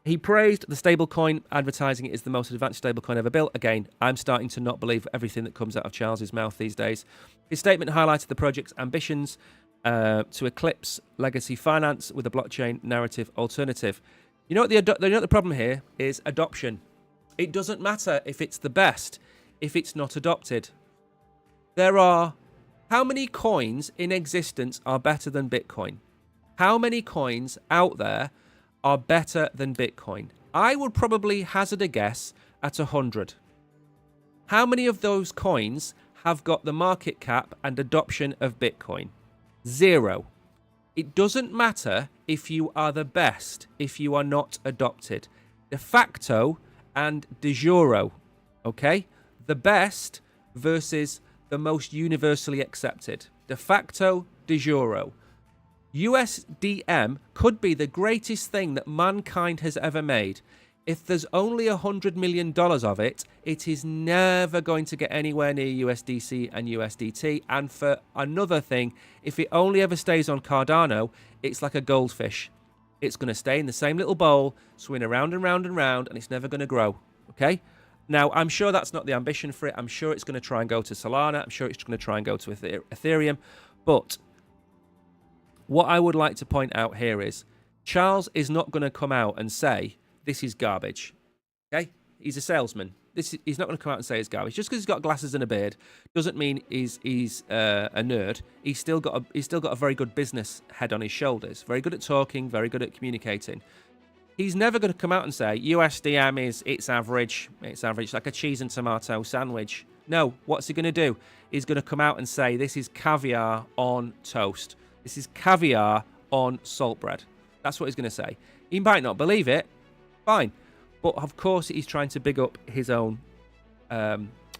He praised the stablecoin, advertising it is the most advanced stablecoin ever built. Again, I'm starting to not believe everything that comes out of Charles's mouth these days. His statement highlighted the project's ambitions to eclipse legacy finance with a blockchain narrative alternative. You know what the problem here is? Adoption. It doesn't matter if it's the best if it's not adopted. There are... How many coins in existence are better than Bitcoin? How many coins out there are better than Bitcoin? I would probably hazard a guess at 100. How many of those coins have got the market cap and adoption of Bitcoin? 0. It doesn't matter if you are the best if you are not adopted. De facto and de jure, okay? The best versus the most universally accepted. De facto, de jure. USDM could be the greatest thing that mankind has ever made. If there's only $100 million of it, it is never going to get anywhere near USDC and USDT. And for another thing, if it only ever stays on Cardano, it's like a goldfish. It's going to stay in the same little bowl, swing around and round and round, and it's never going to grow. Okay? Now, I'm sure that's not the ambition for it. I'm sure it's going to try and go to Solana. I'm sure it's going to try and go to Ethereum. But what I would like to point out here is Charles is not going to come out and say this is garbage. Okay? He's a salesman. He's not going to come out and say it's garbage. Just because he's got glasses and a beard doesn't mean he's a nerd. He's still got a very good business head on his shoulders. Very good at talking. Very good at communicating. He's never going to come out and say USDM it's average. It's average, like a cheese and tomato sandwich. No. What's he going to do? He's going to come out and say this is caviar on toast. This is caviar on salt bread. That's what he's going to say. He might not believe it. Fine. But of course, he's trying to big up his own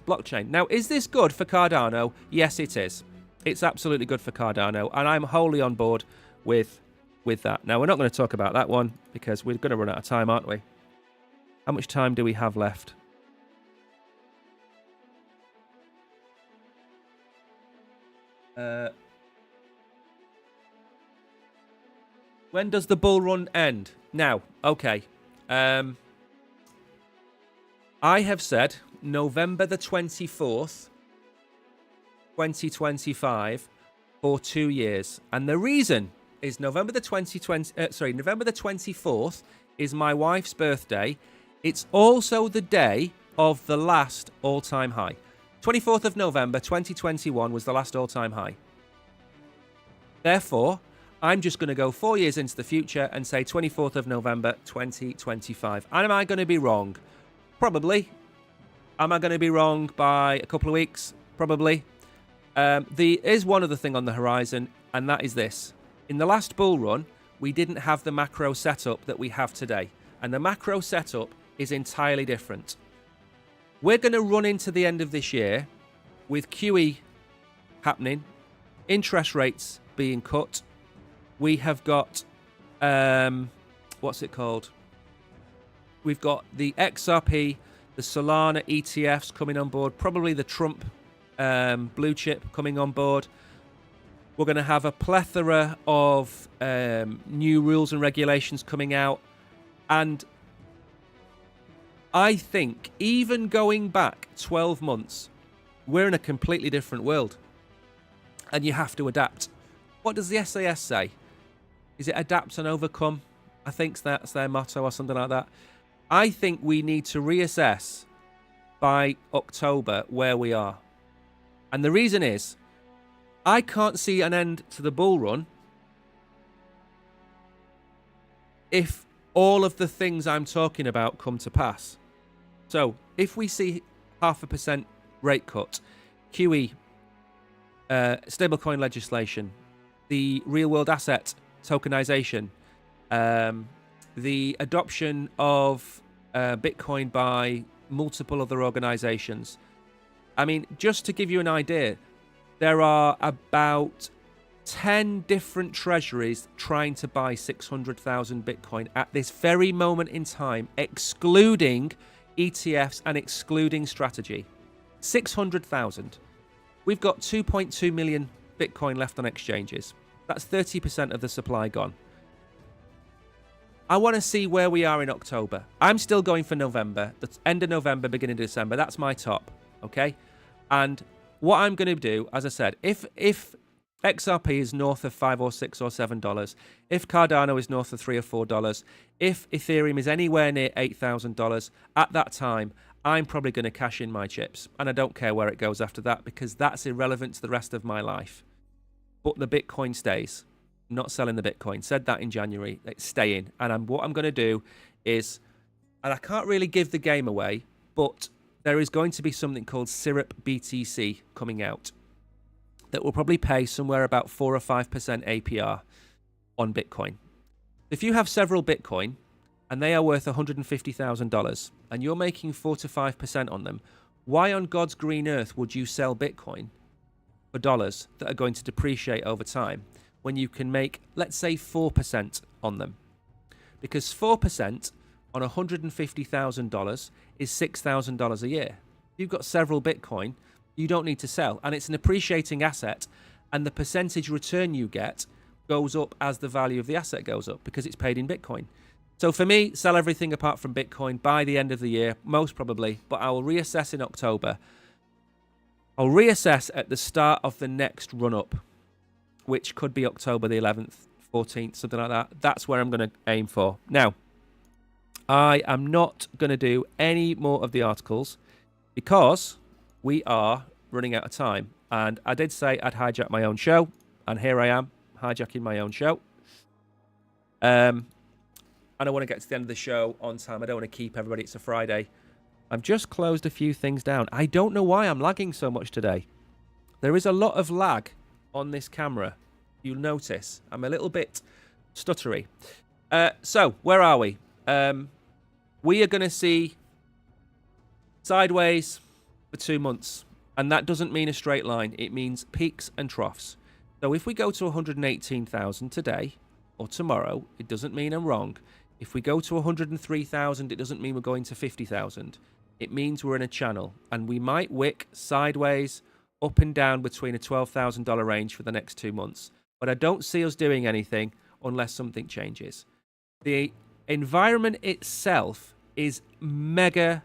blockchain. Now, is this good for Cardano? Yes, it is. It's absolutely good for Cardano. And I'm wholly on board with that. Now, we're not going to talk about that one because we're going to run out of time, aren't we? How much time do we have left? When does the bull run end? Now, okay. I have said November the 24th, 2025 for 2 years. And the reason is November the 24th is my wife's birthday. It's also the day of the last all-time high. 24th of November 2021 was the last all-time high. Therefore, I'm just going to go 4 years into the future and say 24th of November 2025. And am I going to be wrong? Probably. Am I going to be wrong by a couple of weeks? Probably. There is one other thing on the horizon, and that is this. In the last bull run, we didn't have the macro setup that we have today. And the macro setup is entirely different. We're going to run into the end of this year with QE happening, interest rates being cut. We have got, what's it called? We've got the XRP, the Solana ETFs coming on board, probably the Trump blue chip coming on board. We're going to have a plethora of new rules and regulations coming out. And I think even going back 12 months, we're in a completely different world. And you have to adapt. What does the SAS say? Is it adapt and overcome? I think that's their motto or something like that. I think we need to reassess by October where we are. And the reason is, I can't see an end to the bull run if all of the things I'm talking about come to pass. So if we see 0.5% rate cut, QE, stablecoin legislation, the real world asset tokenization, the adoption of Bitcoin by multiple other organizations. I mean, just to give you an idea, there are about 10 different treasuries trying to buy 600,000 Bitcoin at this very moment in time, excluding ETFs and excluding strategy. 600,000. We've got 2.2 million Bitcoin left on exchanges. That's 30% of the supply gone. I want to see where we are in October. I'm still going for November, the end of November, beginning of December. That's my top, okay? And what I'm going to do, as I said, if XRP is north of $5 or $6 or $7, if Cardano is north of $3 or $4, if Ethereum is anywhere near $8,000, at that time, I'm probably going to cash in my chips. And I don't care where it goes after that, because that's irrelevant to the rest of my life. But the Bitcoin stays. I'm not selling the Bitcoin. Said that in January. It's staying. And what I'm going to do is, and I can't really give the game away, but there is going to be something called Syrup BTC coming out that will probably pay somewhere about 4 or 5% APR on Bitcoin. If you have several Bitcoin and they are worth $150,000 and you're making 4 to 5% on them, why on God's green earth would you sell Bitcoin for dollars that are going to depreciate over time when you can make, let's say, 4% on them? Because 4% on $150,000 is $6,000 a year. If you've got several Bitcoin, you don't need to sell. And it's an appreciating asset, and the percentage return you get goes up as the value of the asset goes up because it's paid in Bitcoin. So for me, sell everything apart from Bitcoin by the end of the year, most probably, but I will reassess in October. I'll reassess at the start of the next run-up, which could be October the 11th, 14th, something like that. That's where I'm going to aim for. Now, I am not going to do any more of the articles because we are running out of time. And I did say I'd hijack my own show, and here I am, hijacking my own show. And I want to get to the end of the show on time. I don't want to keep everybody. It's a Friday. I've just closed a few things down. I don't know why I'm lagging so much today. There is a lot of lag on this camera. You'll notice I'm a little bit stuttery. So where are we? We are going to see sideways for 2 months. And that doesn't mean a straight line. It means peaks and troughs. So if we go to 118,000 today or tomorrow, it doesn't mean I'm wrong. If we go to 103,000, it doesn't mean we're going to 50,000. It means we're in a channel, and we might wick sideways, up and down between a $12,000 range for the next 2 months. But I don't see us doing anything unless something changes. The environment itself is mega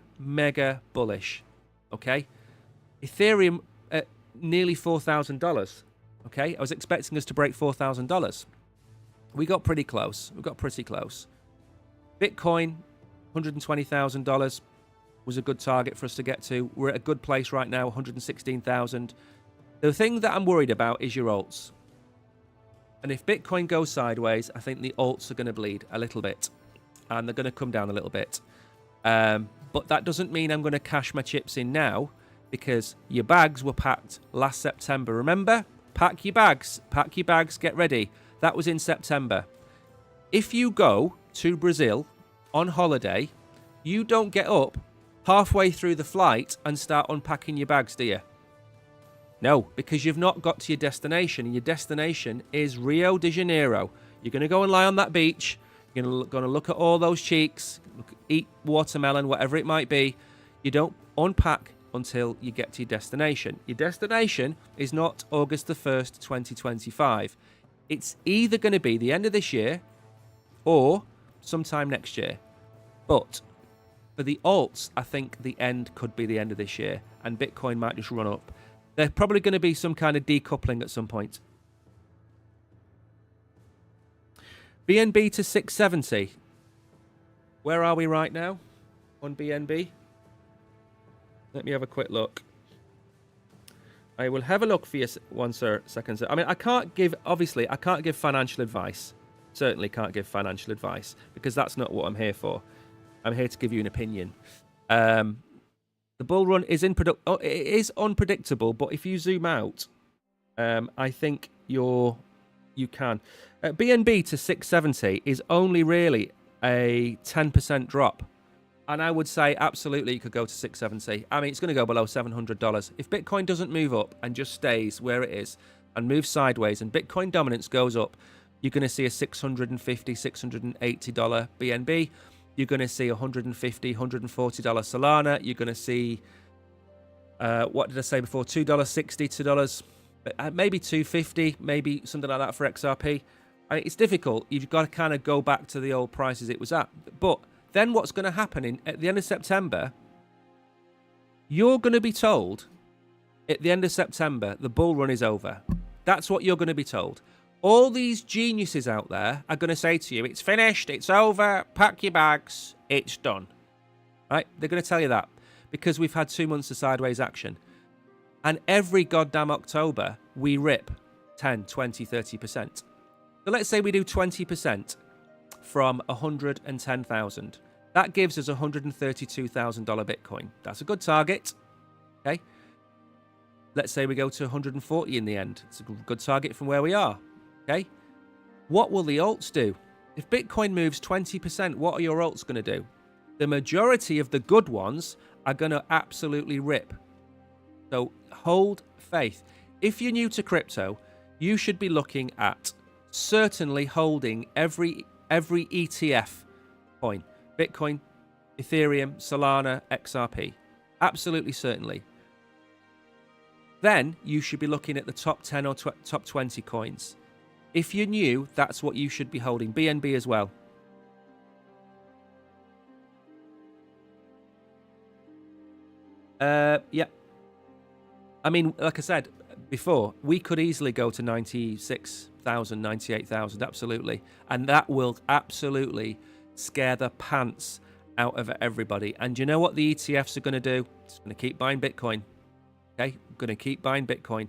bullish. Okay? Ethereum at nearly $4,000. Okay? I was expecting us to break $4,000. We got pretty close. Bitcoin, $120,000 was a good target for us to get to. We're at a good place right now, 116,000. The thing that I'm worried about is your alts. And if Bitcoin goes sideways, I think the alts are going to bleed a little bit. And they're going to come down a little bit. But that doesn't mean I'm going to cash my chips in now, because your bags were packed last September. Remember? Pack your bags, get ready. That was in September. If you go to Brazil on holiday, you don't get up halfway through the flight and start unpacking your bags, do you? No, because you've not got to your destination. And your destination is Rio de Janeiro. You're going to go and lie on that beach. You're going to look at all those cheeks, eat watermelon, whatever it might be. You don't unpack until you get to your destination. Your destination is not August the 1st, 2025. It's either going to be the end of this year or sometime next year. But for the alts, I think the end could be the end of this year, and Bitcoin might just run up. There's probably going to be some kind of decoupling at some point. BNB to 670. Where are we right now on BNB? Let me have a quick look. I will have a look for you one second, sir. I mean, I can't give financial advice. Certainly can't give financial advice because that's not what I'm here for. I'm here to give you an opinion. The bull run is it is unpredictable, but if you zoom out, I think you can. BNB to 670 is only really a 10% drop. And I would say absolutely you could go to 670. I mean, it's going to go below $700. If Bitcoin doesn't move up and just stays where it is and moves sideways and Bitcoin dominance goes up, you're going to see a $650, $680 BNB. You're going to see $150, $140 Solana. You're going to see, what did I say before? $2.60, $2, maybe $2.50, maybe something like that for XRP. I mean, it's difficult. You've got to kind of go back to the old prices it was at. But then what's going to happen at the end of September, you're going to be told at the end of September, the bull run is over. That's what you're going to be told. All these geniuses out there are going to say to you, it's finished, it's over, pack your bags, it's done. Right? They're going to tell you that because we've had 2 months of sideways action. And every goddamn October, we rip 10, 20, 30%. So let's say we do 20% from 110,000. That gives us $132,000 Bitcoin. That's a good target. Okay. Let's say we go to 140 in the end. It's a good target from where we are. Okay. What will the alts do? If Bitcoin moves 20%, what are your alts going to do? The majority of the good ones are going to absolutely rip. So hold faith. If you're new to crypto, you should be looking at certainly holding every ETF coin. Bitcoin, Ethereum, Solana, XRP. Absolutely certainly. Then you should be looking at the top 10 or top 20 coins. If you're new, that's what you should be holding. BNB as well. Yeah. I mean, like I said before, we could easily go to 96,000, 98,000, absolutely. And that will absolutely scare the pants out of everybody. And you know what the ETFs are going to do? It's going to keep buying Bitcoin. Okay? Going to keep buying Bitcoin.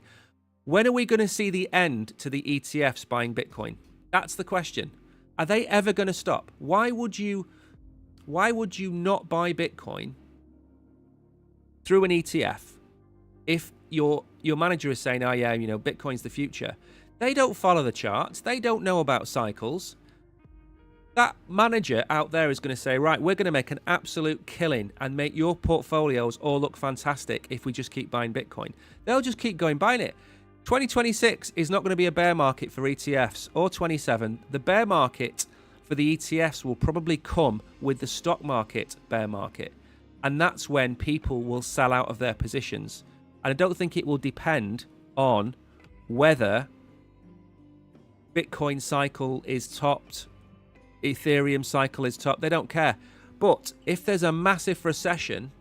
When are we going to see the end to the ETFs buying Bitcoin? That's the question. Are they ever going to stop? Why would you not buy Bitcoin through an ETF if your manager is saying, oh yeah, you know, Bitcoin's the future? They don't follow the charts. They don't know about cycles. That manager out there is going to say, right, we're going to make an absolute killing and make your portfolios all look fantastic if we just keep buying Bitcoin. They'll just keep going buying it. 2026 is not going to be a bear market for ETFs, or 27. The bear market for the ETFs will probably come with the stock market bear market. And that's when people will sell out of their positions. And I don't think it will depend on whether Bitcoin cycle is topped, Ethereum cycle is topped. They don't care. But if there's a massive recession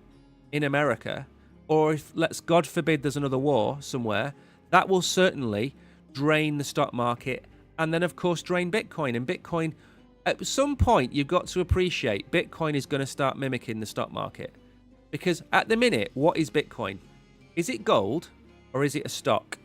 in America, or if, God forbid, there's another war somewhere, that will certainly drain the stock market and then, of course, drain Bitcoin. And Bitcoin, at some point, you've got to appreciate Bitcoin is going to start mimicking the stock market. Because at the minute, what is Bitcoin? Is it gold or is it a stock?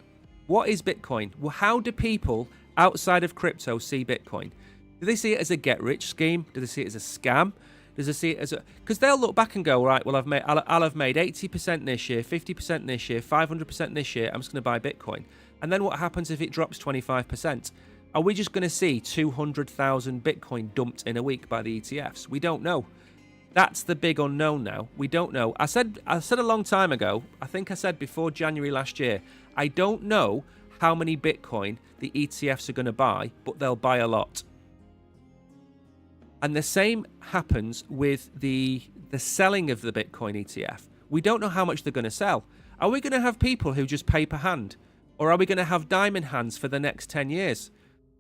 What is Bitcoin? Well, how do people outside of crypto see Bitcoin? Do they see it as a get-rich scheme? Do they see it as a scam? Does they see it as a... Because they'll look back and go, right, well, I'll have made 80% this year, 50% this year, 500% this year. I'm just going to buy Bitcoin. And then what happens if it drops 25%? Are we just going to see 200,000 Bitcoin dumped in a week by the ETFs? We don't know. That's the big unknown now. We don't know. I said a long time ago, I think I said before January last year, I don't know how many Bitcoin the ETFs are going to buy, but they'll buy a lot. And the same happens with the selling of the Bitcoin ETF. We don't know how much they're going to sell. Are we going to have people who just pay per hand? Or are we going to have diamond hands for the next 10 years?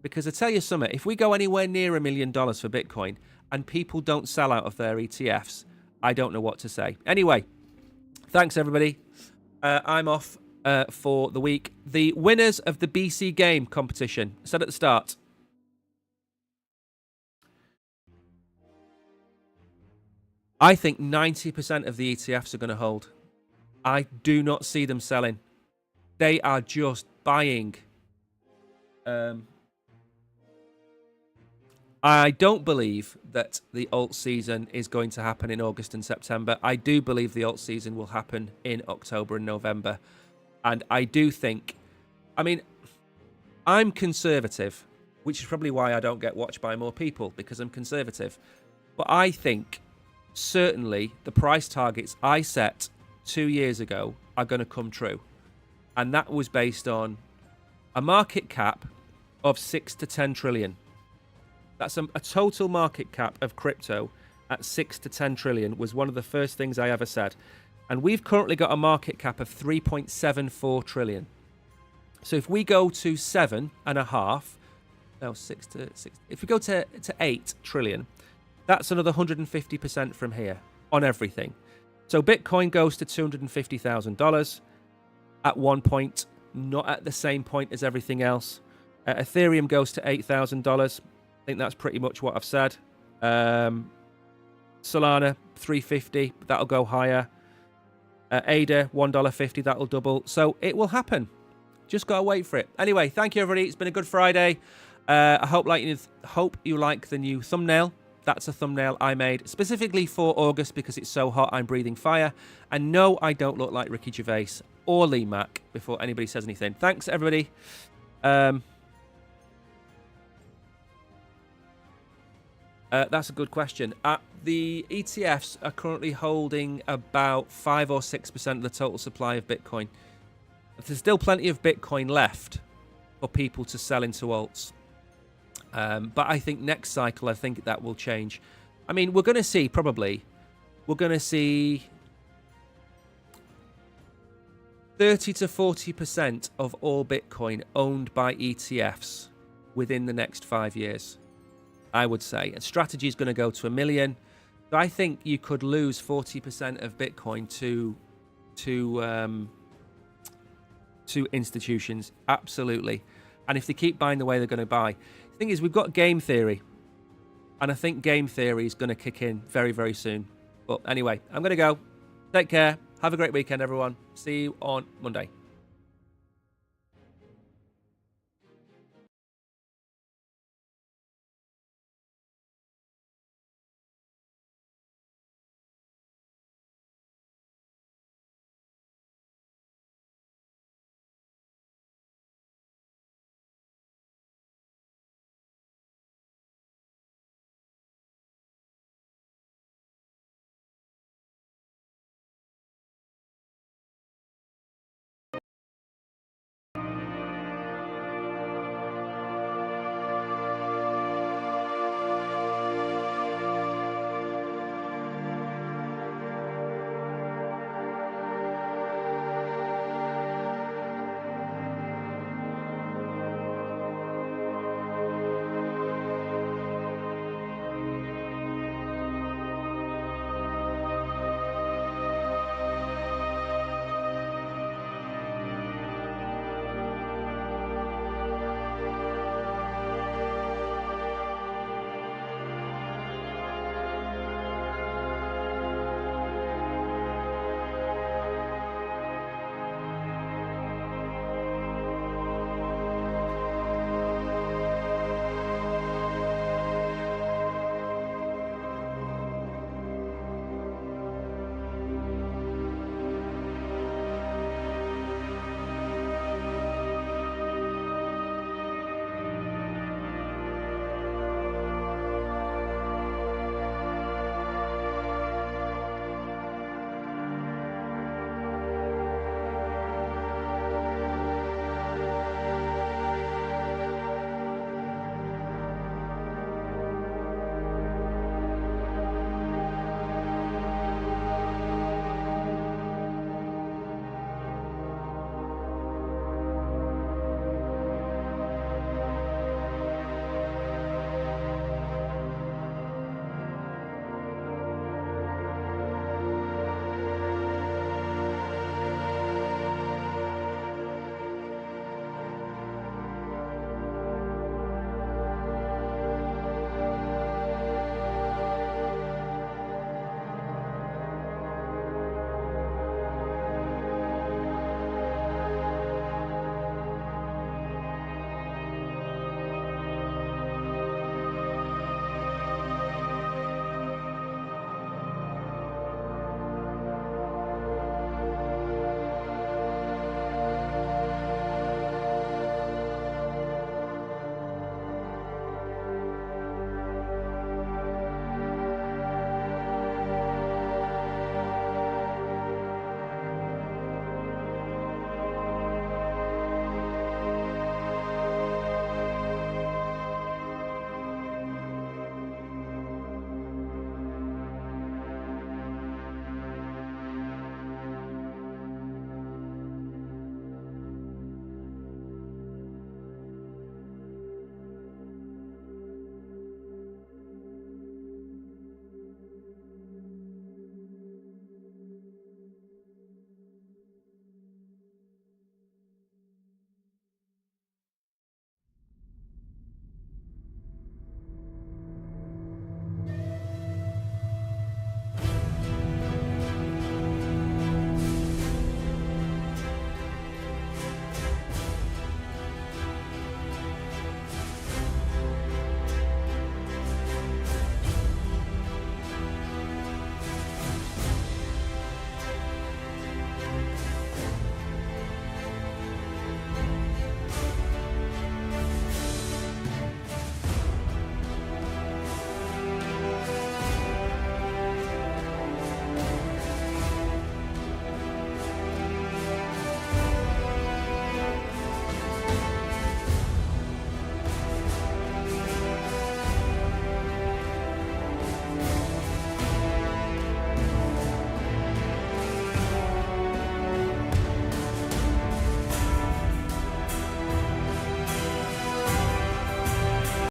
Because I tell you something, if we go anywhere near $1 million for Bitcoin and people don't sell out of their ETFs, I don't know what to say. Anyway, thanks everybody. I'm off for the week. The winners of the BC Game competition, I said at the start, I think 90% of the ETFs are going to hold. I do not see them selling. They are just buying. I don't believe that the alt season is going to happen in August and September. I do believe the alt season will happen in October and November. And I do think, I mean, I'm conservative, which is probably why I don't get watched by more people, because I'm conservative. But I think certainly the price targets I set 2 years ago are going to come true. And that was based on a market cap of 6 to 10 trillion. That's a total market cap of crypto at 6 to 10 trillion was one of the first things I ever said. And we've currently got a market cap of 3.74 trillion. So if we go to 7.5, no, 6 to 6, if we go to 8 trillion, that's another 150% from here on everything. So Bitcoin goes to $250,000 at one point, not at the same point as everything else. Ethereum goes to $8,000. I think that's pretty much what I've said. Solana, $350, that'll go higher. ADA, $1.50, that'll double. So it will happen. Just gotta wait for it. Anyway, thank you everybody. It's been a good Friday. I hope you like the new thumbnail. That's a thumbnail I made specifically for August because it's so hot I'm breathing fire. And no, I don't look like Ricky Gervais or Lee Mack before anybody says anything. Thanks everybody. That's a good question. The ETFs are currently holding about 5 or 6% of the total supply of Bitcoin. There's still plenty of Bitcoin left for people to sell into alts. But I think next cycle, I think that will change. I mean, we're going to see 30 to 40% of all Bitcoin owned by ETFs within the next 5 years. I would say. And strategy is going to go to 1 million. So I think you could lose 40% of Bitcoin to institutions. Absolutely. And if they keep buying the way they're going to buy. The thing is, we've got game theory. And I think game theory is going to kick in very, very soon. But anyway, I'm going to go. Take care. Have a great weekend, everyone. See you on Monday.